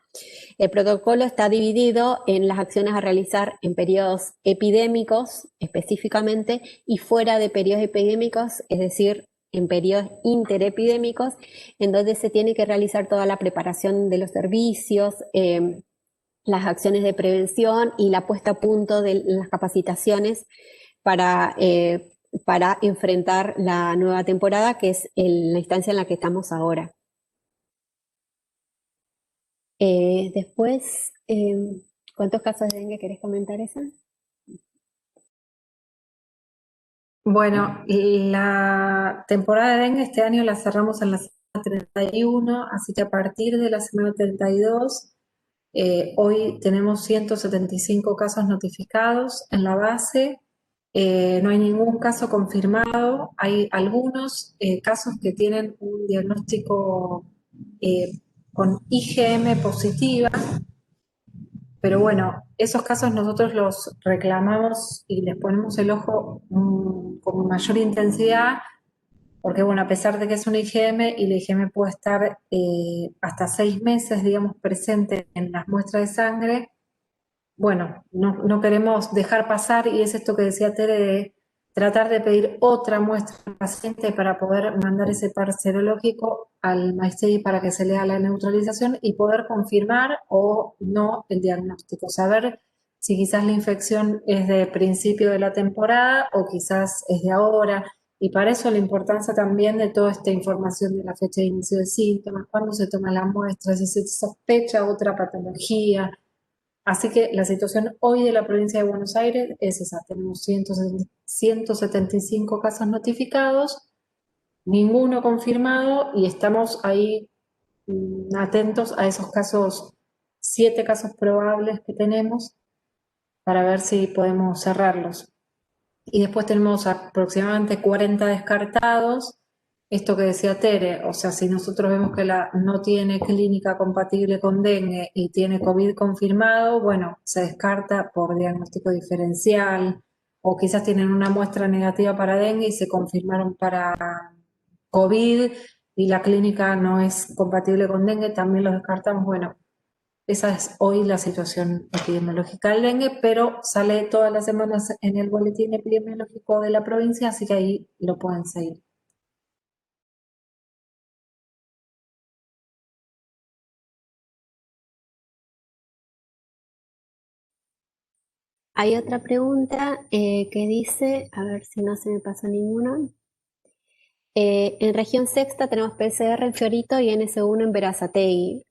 El protocolo está dividido en las acciones a realizar en periodos epidémicos específicamente y fuera de periodos epidémicos, es decir, en periodos interepidémicos, en donde se tiene que realizar toda la preparación de los servicios, las acciones de prevención y la puesta a punto de las capacitaciones para enfrentar la nueva temporada, que es la instancia en la que estamos ahora. Después, ¿cuántos casos de dengue querés comentar, esa? Bueno, la temporada de dengue este año la cerramos en la semana 31, así que a partir de la semana 32, hoy tenemos 175 casos notificados en la base, no hay ningún caso confirmado, hay algunos casos que tienen un diagnóstico con IgM positiva, pero bueno, esos casos nosotros los reclamamos y les ponemos el ojo con mayor intensidad, porque bueno, a pesar de que es un IgM y el IgM puede estar hasta 6 meses, digamos, presente en las muestras de sangre, bueno, no queremos dejar pasar, y es esto que decía Tere, de tratar de pedir otra muestra al paciente para poder mandar ese par serológico al MyStay para que se le haga la neutralización y poder confirmar o no el diagnóstico, saber si quizás la infección es de principio de la temporada o quizás es de ahora. Y para eso la importancia también de toda esta información de la fecha de inicio de síntomas, cuándo se toma la muestra, si se sospecha otra patología. Así que la situación hoy de la provincia de Buenos Aires es esa. Tenemos 175 casos notificados, ninguno confirmado, y estamos ahí atentos a esos casos, 7 casos probables que tenemos, para ver si podemos cerrarlos. Y después tenemos aproximadamente 40 descartados. Esto que decía Tere, o sea, si nosotros vemos que no tiene clínica compatible con dengue y tiene COVID confirmado, bueno, se descarta por diagnóstico diferencial, o quizás tienen una muestra negativa para dengue y se confirmaron para COVID y la clínica no es compatible con dengue, también los descartamos. Bueno, esa es hoy la situación epidemiológica del dengue, pero sale todas las semanas en el boletín epidemiológico de la provincia, así que ahí lo pueden seguir. Hay otra pregunta que dice, a ver si no se me pasó ninguna. En región sexta tenemos PCR en Fiorito y NS1 en Berazategui.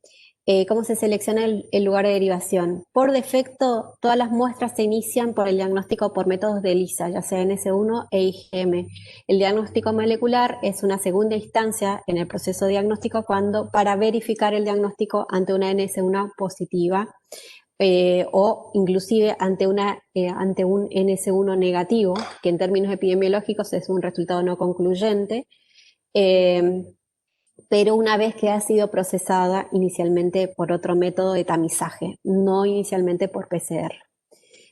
¿Cómo se selecciona el lugar de derivación? Por defecto, todas las muestras se inician por el diagnóstico por métodos de ELISA, ya sea NS1 e IgM. El diagnóstico molecular es una segunda instancia en el proceso diagnóstico para verificar el diagnóstico ante una NS1 positiva. O inclusive ante un NS1 negativo, que en términos epidemiológicos es un resultado no concluyente, pero una vez que ha sido procesada inicialmente por otro método de tamizaje, no inicialmente por PCR.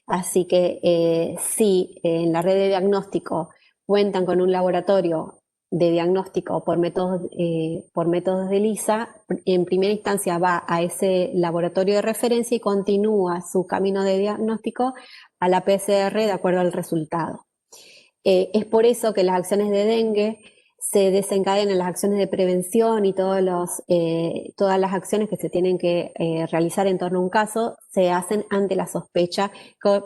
Así que si en la red de diagnóstico cuentan con un laboratorio de diagnóstico por métodos de ELISA, en primera instancia va a ese laboratorio de referencia y continúa su camino de diagnóstico a la PCR de acuerdo al resultado. Es por eso que las acciones de dengue se desencadenan, las acciones de prevención y todas las acciones que se tienen que realizar en torno a un caso se hacen ante la sospecha,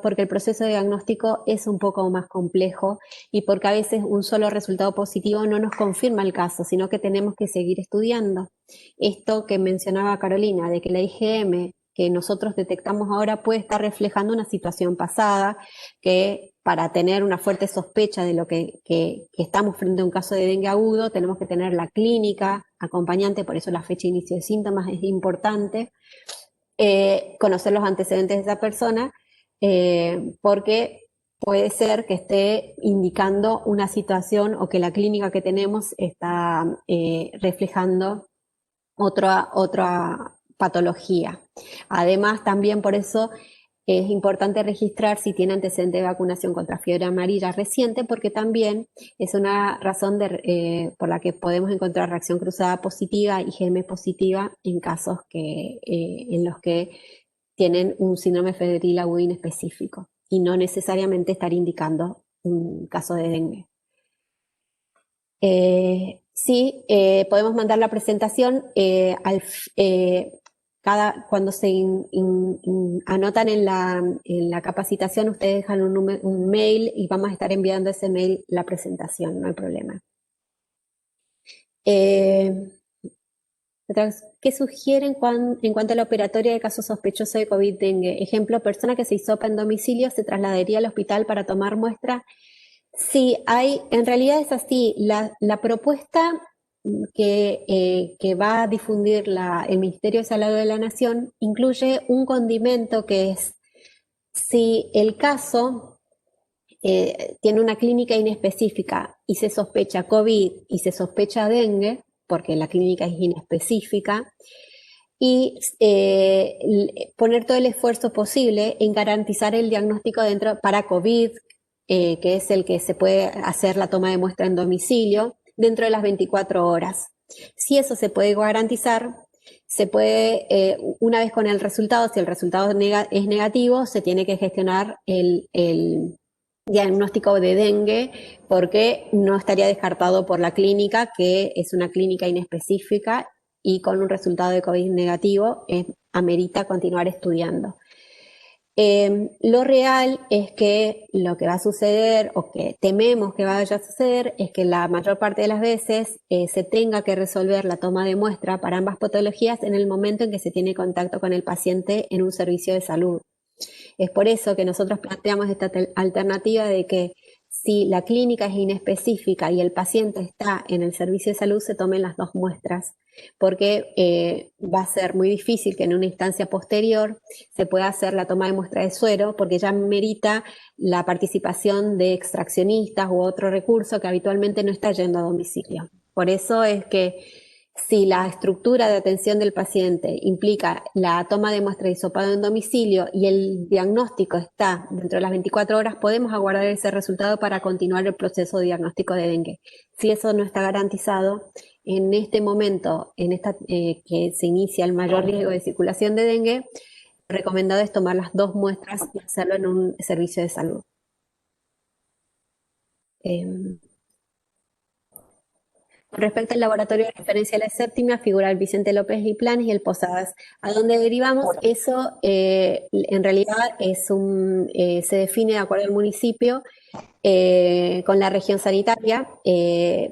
porque el proceso de diagnóstico es un poco más complejo y porque a veces un solo resultado positivo no nos confirma el caso, sino que tenemos que seguir estudiando. Esto que mencionaba Carolina, de que la IgM que nosotros detectamos ahora puede estar reflejando una situación pasada, que para tener una fuerte sospecha de lo que estamos frente a un caso de dengue agudo, tenemos que tener la clínica acompañante, por eso la fecha de inicio de síntomas es importante, conocer los antecedentes de esa persona, porque puede ser que esté indicando una situación o que la clínica que tenemos está reflejando otra patología. Además, también por eso es importante registrar si tiene antecedente de vacunación contra fiebre amarilla reciente, porque también es una razón por la que podemos encontrar reacción cruzada positiva y IgM positiva en casos en los que tienen un síndrome febril agudo inespecífico y no necesariamente estar indicando un caso de dengue. Sí, podemos mandar la presentación cuando se anotan en la capacitación, ustedes dejan un mail y vamos a estar enviando ese mail la presentación, no hay problema. ¿Qué sugieren en cuanto a la operatoria de casos sospechosos de COVID-dengue? Ejemplo, persona que se hisopa en domicilio se trasladaría al hospital para tomar muestra. Sí, en realidad es así. La propuesta que va a difundir el Ministerio de Salud de la Nación incluye un condimento que es, si el caso tiene una clínica inespecífica y se sospecha COVID y se sospecha dengue, porque la clínica es inespecífica, y poner todo el esfuerzo posible en garantizar el diagnóstico para COVID, que es el que se puede hacer la toma de muestra en domicilio, dentro de las 24 horas. Si eso se puede garantizar, se puede, una vez con el resultado, si el resultado es negativo, se tiene que gestionar el diagnóstico de dengue, porque no estaría descartado por la clínica, que es una clínica inespecífica, y con un resultado de COVID negativo amerita continuar estudiando. Lo real es que lo que va a suceder, o que tememos que vaya a suceder, es que la mayor parte de las veces se tenga que resolver la toma de muestra para ambas patologías en el momento en que se tiene contacto con el paciente en un servicio de salud. Es por eso que nosotros planteamos esta alternativa de que si la clínica es inespecífica y el paciente está en el servicio de salud, se tomen las dos muestras, porque va a ser muy difícil que en una instancia posterior se pueda hacer la toma de muestra de suero, porque ya merita la participación de extraccionistas u otro recurso que habitualmente no está yendo a domicilio. Por eso es que si la estructura de atención del paciente implica la toma de muestra de hisopado en domicilio y el diagnóstico está dentro de las 24 horas, podemos aguardar ese resultado para continuar el proceso de diagnóstico de dengue. Si eso no está garantizado, en este momento, que se inicia el mayor riesgo de circulación de dengue, lo recomendado es tomar las dos muestras y hacerlo en un servicio de salud. Respecto al laboratorio de referencia de la séptima, figura el Vicente López y Planes y el Posadas. ¿A dónde derivamos? Eso en realidad se define de acuerdo al municipio con la región sanitaria.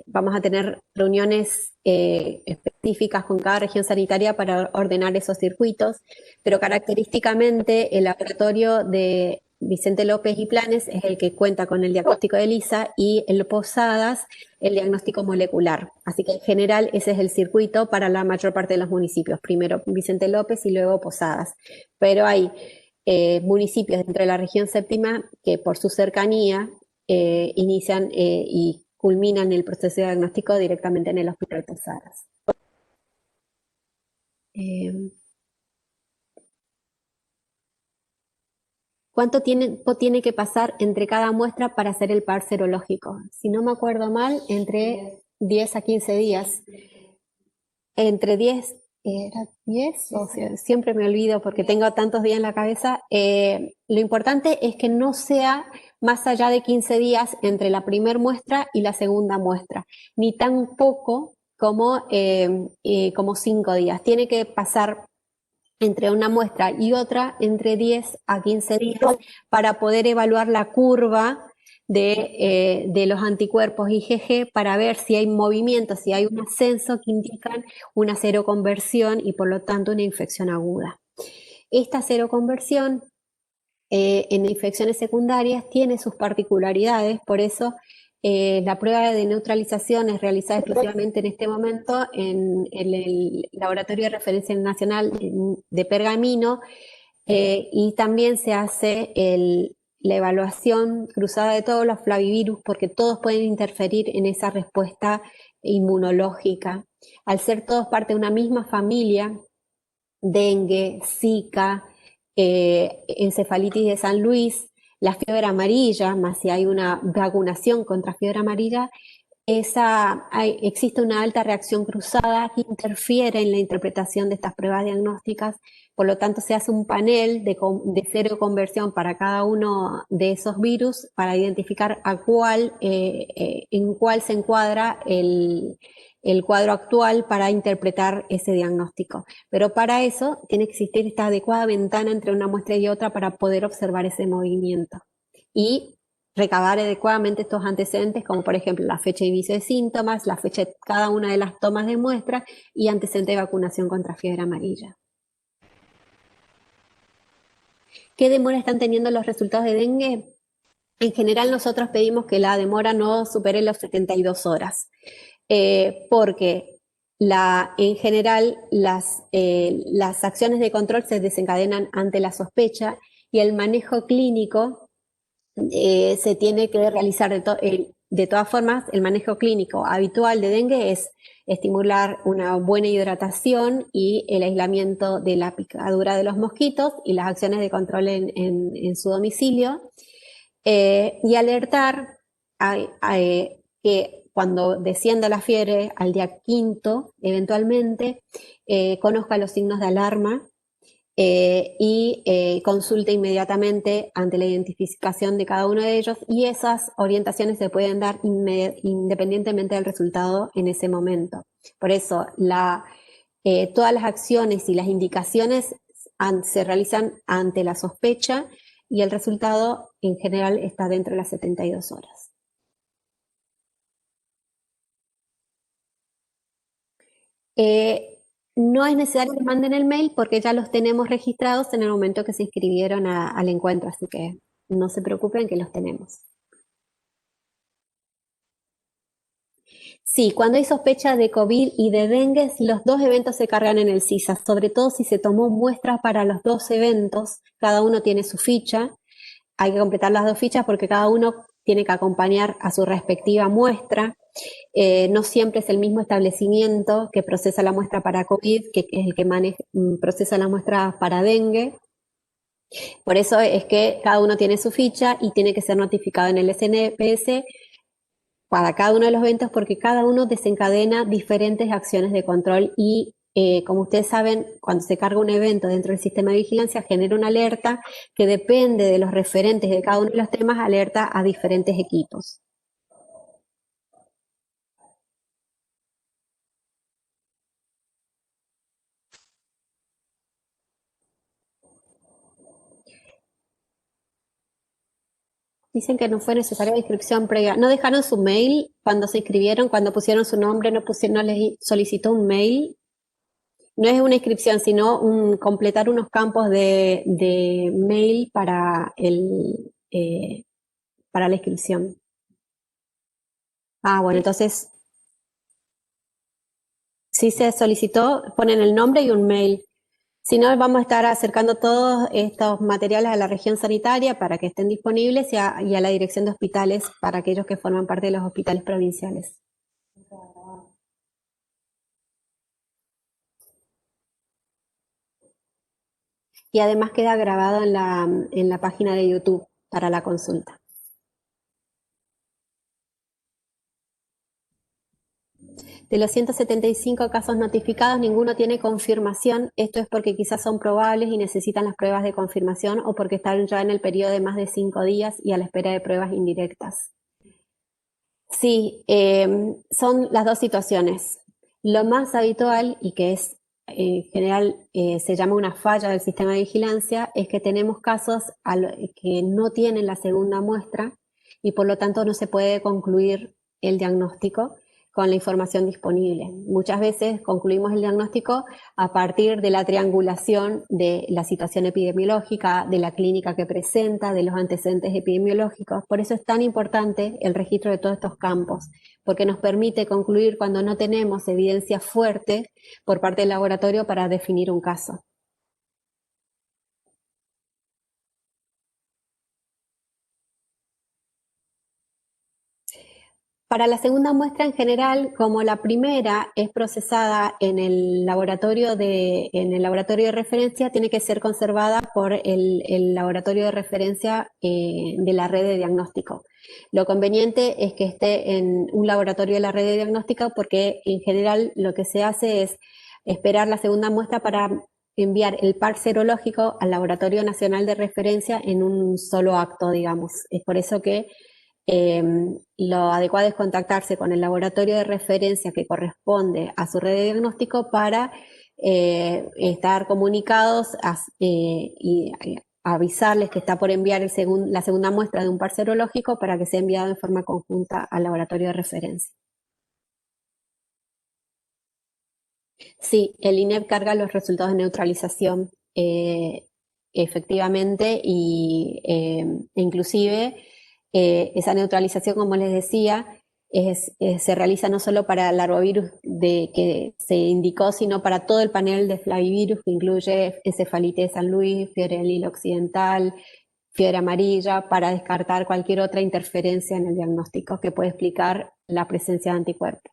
Vamos a tener reuniones específicas con cada región sanitaria para ordenar esos circuitos, pero característicamente el laboratorio de Vicente López y Planes es el que cuenta con el diagnóstico de ELISA, y el Posadas el diagnóstico molecular. Así que en general ese es el circuito para la mayor parte de los municipios. Primero Vicente López y luego Posadas. Pero hay municipios dentro de la región séptima que por su cercanía inician y culminan el proceso de diagnóstico directamente en el Hospital Posadas. ¿Cuánto tiempo tiene que pasar entre cada muestra para hacer el par serológico? Si no me acuerdo mal, entre 10 a 15 días. Entre 10, ¿era 10? O sea, siempre me olvido porque tengo tantos días en la cabeza. Lo importante es que no sea más allá de 15 días entre la primera muestra y la segunda muestra, ni tampoco como 5 días. Tiene que pasar entre una muestra y otra entre 10 a 15 días para poder evaluar la curva de los anticuerpos IgG, para ver si hay movimiento, si hay un ascenso que indican una seroconversión y por lo tanto una infección aguda. Esta seroconversión en infecciones secundarias tiene sus particularidades, por eso la prueba de neutralización es realizada exclusivamente en este momento en el Laboratorio de Referencia Nacional de Pergamino, y también se hace la evaluación cruzada de todos los flavivirus, porque todos pueden interferir en esa respuesta inmunológica. Al ser todos parte de una misma familia, dengue, Zika, encefalitis de San Luis, la fiebre amarilla, más si hay una vacunación contra fiebre amarilla, existe una alta reacción cruzada que interfiere en la interpretación de estas pruebas diagnósticas. Por lo tanto, se hace un panel de seroconversión para cada uno de esos virus para identificar en cuál se encuadra el cuadro actual para interpretar ese diagnóstico. Pero para eso tiene que existir esta adecuada ventana entre una muestra y otra para poder observar ese movimiento y recabar adecuadamente estos antecedentes, como por ejemplo la fecha de inicio de síntomas, la fecha de cada una de las tomas de muestra y antecedente de vacunación contra fiebre amarilla. ¿Qué demora están teniendo los resultados de dengue? En general nosotros pedimos que la demora no supere las 72 horas. Porque en general las acciones de control se desencadenan ante la sospecha, y el manejo clínico se tiene que realizar de todas formas. El manejo clínico habitual de dengue es estimular una buena hidratación y el aislamiento de la picadura de los mosquitos y las acciones de control en su domicilio, y alertar que cuando descienda la fiebre al día quinto, eventualmente, conozca los signos de alarma y consulte inmediatamente ante la identificación de cada uno de ellos, y esas orientaciones se pueden dar independientemente del resultado en ese momento. Por eso, todas las acciones y las indicaciones se realizan ante la sospecha y el resultado en general está dentro de las 72 horas. No es necesario que manden el mail porque ya los tenemos registrados en el momento que se inscribieron al encuentro, así que no se preocupen que los tenemos. Sí, cuando hay sospecha de COVID y de dengue, los dos eventos se cargan en el CISA, sobre todo si se tomó muestras para los dos eventos, cada uno tiene su ficha, hay que completar las dos fichas porque cada uno tiene que acompañar a su respectiva muestra. No siempre es el mismo establecimiento que procesa la muestra para COVID, que es el que procesa la muestra para dengue. Por eso es que cada uno tiene su ficha y tiene que ser notificado en el SNPS para cada uno de los eventos porque cada uno desencadena diferentes acciones de control y como ustedes saben, cuando se carga un evento dentro del sistema de vigilancia genera una alerta que depende de los referentes de cada uno de los temas, alerta a diferentes equipos. Dicen que no fue necesaria la inscripción previa. ¿No dejaron su mail cuando se inscribieron, cuando pusieron su nombre, no les solicitó un mail? No es una inscripción, sino completar unos campos de mail para la inscripción. Ah, bueno, entonces, si se solicitó, ponen el nombre y un mail. Si no, vamos a estar acercando todos estos materiales a la región sanitaria para que estén disponibles y a la dirección de hospitales para aquellos que forman parte de los hospitales provinciales. Y además queda grabado en la página de YouTube para la consulta. De los 175 casos notificados, ninguno tiene confirmación. Esto es porque quizás son probables y necesitan las pruebas de confirmación o porque están ya en el periodo de más de 5 días y a la espera de pruebas indirectas. Sí, son las dos situaciones. Lo más habitual y que es en general se llama una falla del sistema de vigilancia es que tenemos casos que no tienen la segunda muestra y por lo tanto no se puede concluir el diagnóstico con la información disponible. Muchas veces concluimos el diagnóstico a partir de la triangulación de la situación epidemiológica, de la clínica que presenta, de los antecedentes epidemiológicos. Por eso es tan importante el registro de todos estos campos, porque nos permite concluir cuando no tenemos evidencia fuerte por parte del laboratorio para definir un caso. Para la segunda muestra en general, como la primera es procesada en el laboratorio de referencia, tiene que ser conservada por el laboratorio de referencia de la red de diagnóstico. Lo conveniente es que esté en un laboratorio de la red de diagnóstico porque en general lo que se hace es esperar la segunda muestra para enviar el par serológico al Laboratorio Nacional de Referencia en un solo acto, digamos. Es por eso que lo adecuado es contactarse con el laboratorio de referencia que corresponde a su red de diagnóstico para estar comunicados y avisarles que está por enviar la segunda muestra de un par serológico para que sea enviado en forma conjunta al laboratorio de referencia. Sí, el INEP carga los resultados de neutralización efectivamente e inclusive esa neutralización, como les decía, se realiza no solo para el larvavirus que se indicó, sino para todo el panel de flavivirus que incluye encefalitis de San Luis, fiebre del Nilo Occidental, fiebre amarilla, para descartar cualquier otra interferencia en el diagnóstico que puede explicar la presencia de anticuerpos.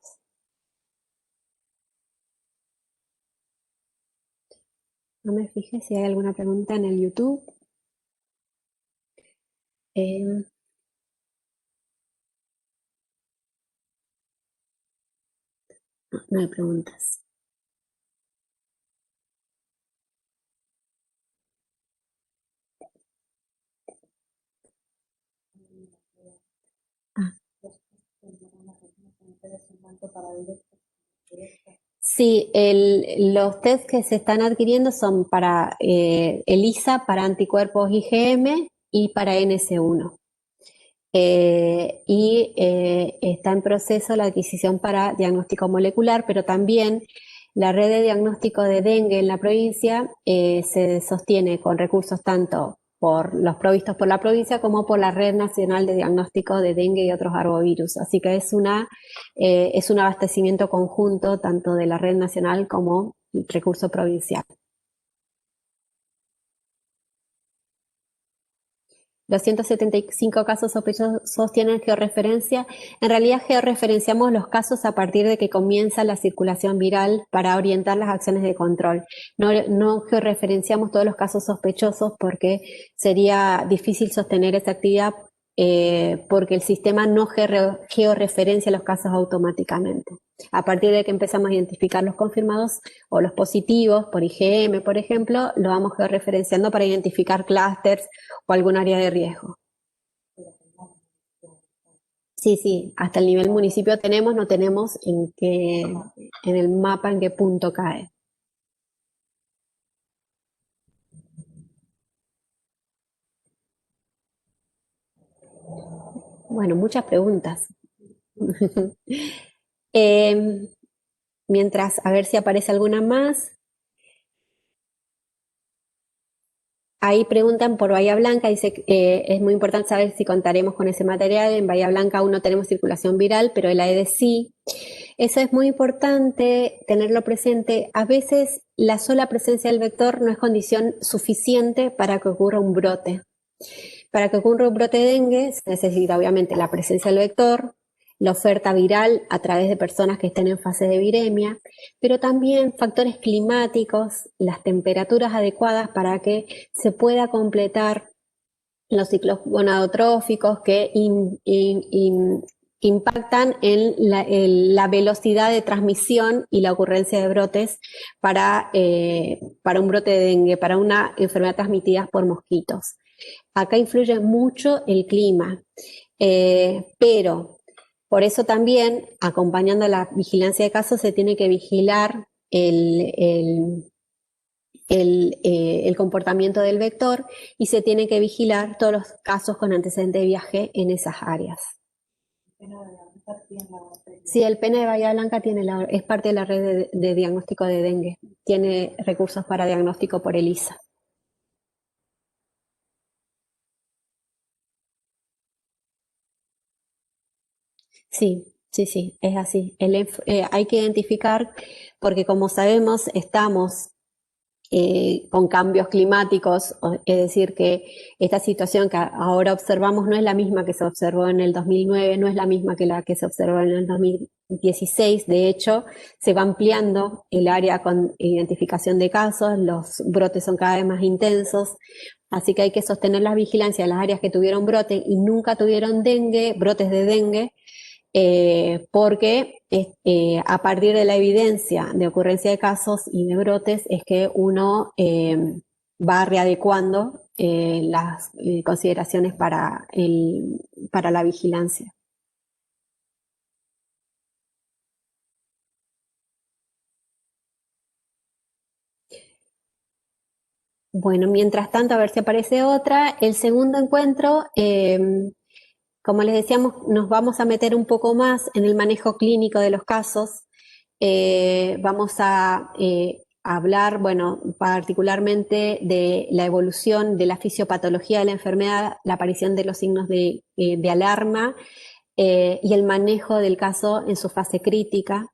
No me fijé si hay alguna pregunta en el YouTube. No hay preguntas. Ah. Sí, los test que se están adquiriendo son para ELISA, para anticuerpos IgM y para NS1. Está en proceso la adquisición para diagnóstico molecular, pero también la red de diagnóstico de dengue en la provincia se sostiene con recursos tanto por los provistos por la provincia como por la Red Nacional de Diagnóstico de Dengue y otros arbovirus. Así que es un abastecimiento conjunto tanto de la red nacional como el recurso provincial. Los 175 casos sospechosos tienen georreferencia. En realidad georreferenciamos los casos a partir de que comienza la circulación viral para orientar las acciones de control. No georreferenciamos todos los casos sospechosos porque sería difícil sostener esa actividad porque el sistema no georreferencia los casos automáticamente. A partir de que empezamos a identificar los confirmados o los positivos por IgM, por ejemplo, lo vamos georreferenciando para identificar clústeres o algún área de riesgo. Sí, hasta el nivel municipio tenemos, no tenemos en el mapa en qué punto cae. Bueno, muchas preguntas. Mientras, a ver si aparece alguna más. Ahí preguntan por Bahía Blanca, dice que es muy importante saber si contaremos con ese material. En Bahía Blanca aún no tenemos circulación viral, pero el Aedes sí. Eso es muy importante tenerlo presente. A veces la sola presencia del vector no es condición suficiente para que ocurra un brote. Para que ocurra un brote de dengue se necesita obviamente la presencia del vector, la oferta viral a través de personas que estén en fase de viremia, pero también factores climáticos, las temperaturas adecuadas para que se pueda completar los ciclos gonadotróficos que impactan en la velocidad de transmisión y la ocurrencia de brotes para un brote de dengue, para una enfermedad transmitida por mosquitos. Acá influye mucho el clima, pero por eso también, acompañando la vigilancia de casos, se tiene que vigilar el comportamiento del vector y se tiene que vigilar todos los casos con antecedente de viaje en esas áreas. Sí, el Pene de Bahía Blanca es parte de la red de diagnóstico de dengue. Tiene recursos para diagnóstico por ELISA. Sí, es así. Hay que identificar, porque como sabemos, estamos con cambios climáticos, es decir, que esta situación que ahora observamos no es la misma que se observó en el 2009, no es la misma que la que se observó en el 2016. De hecho, se va ampliando el área con identificación de casos, los brotes son cada vez más intensos. Así que hay que sostener la vigilancia de las áreas que tuvieron brote y nunca tuvieron brotes de dengue, porque a partir de la evidencia de ocurrencia de casos y de brotes es que uno va readecuando las consideraciones para la vigilancia. Bueno, mientras tanto, a ver si aparece otra. El segundo encuentro, como les decíamos, nos vamos a meter un poco más en el manejo clínico de los casos. Vamos a hablar, bueno, particularmente de la evolución de la fisiopatología de la enfermedad, la aparición de los signos de alarma y el manejo del caso en su fase crítica.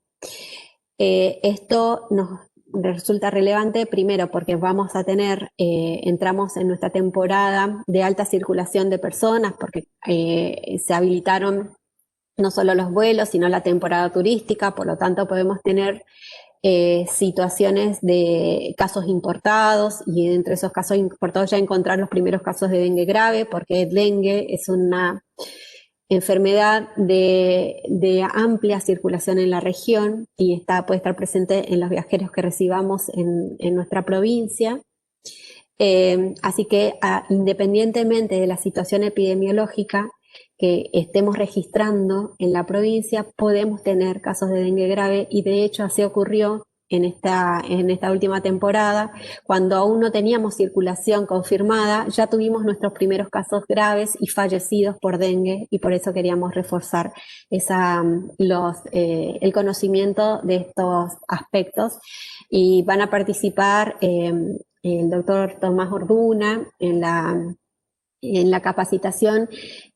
Esto nos resulta relevante primero porque vamos a tener, entramos en nuestra temporada de alta circulación de personas porque se habilitaron no solo los vuelos, sino la temporada turística, por lo tanto podemos tener situaciones de casos importados y entre esos casos importados ya encontrar los primeros casos de dengue grave, porque el dengue es enfermedad de amplia circulación en la región y puede estar presente en los viajeros que recibamos en nuestra provincia. Así que independientemente de la situación epidemiológica que estemos registrando en la provincia, podemos tener casos de dengue grave y de hecho así ocurrió en esta última temporada, cuando aún no teníamos circulación confirmada, ya tuvimos nuestros primeros casos graves y fallecidos por dengue y por eso queríamos reforzar el conocimiento de estos aspectos. Y van a participar el doctor Tomás Orduna en la capacitación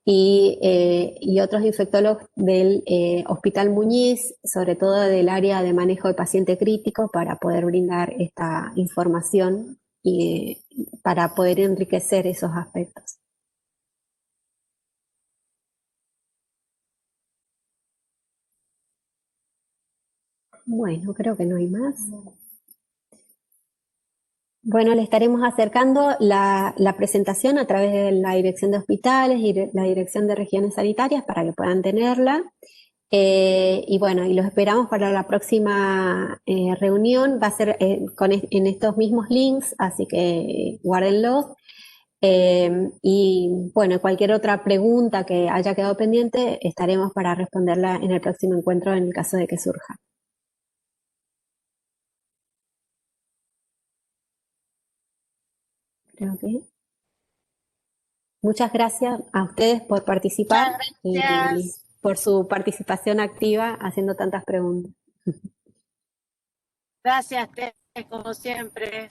y otros infectólogos del Hospital Muñiz, sobre todo del área de manejo de paciente crítico, para poder brindar esta información y para poder enriquecer esos aspectos. Bueno, creo que no hay más. Bueno, le estaremos acercando la presentación a través de la Dirección de Hospitales y la Dirección de Regiones Sanitarias para que puedan tenerla. Y bueno, y los esperamos para la próxima reunión. Va a ser en estos mismos links, así que guárdenlos. Y bueno, cualquier otra pregunta que haya quedado pendiente, estaremos para responderla en el próximo encuentro en el caso de que surja. Creo que. Muchas gracias a ustedes por participar y por su participación activa haciendo tantas preguntas. Gracias, Tere, como siempre.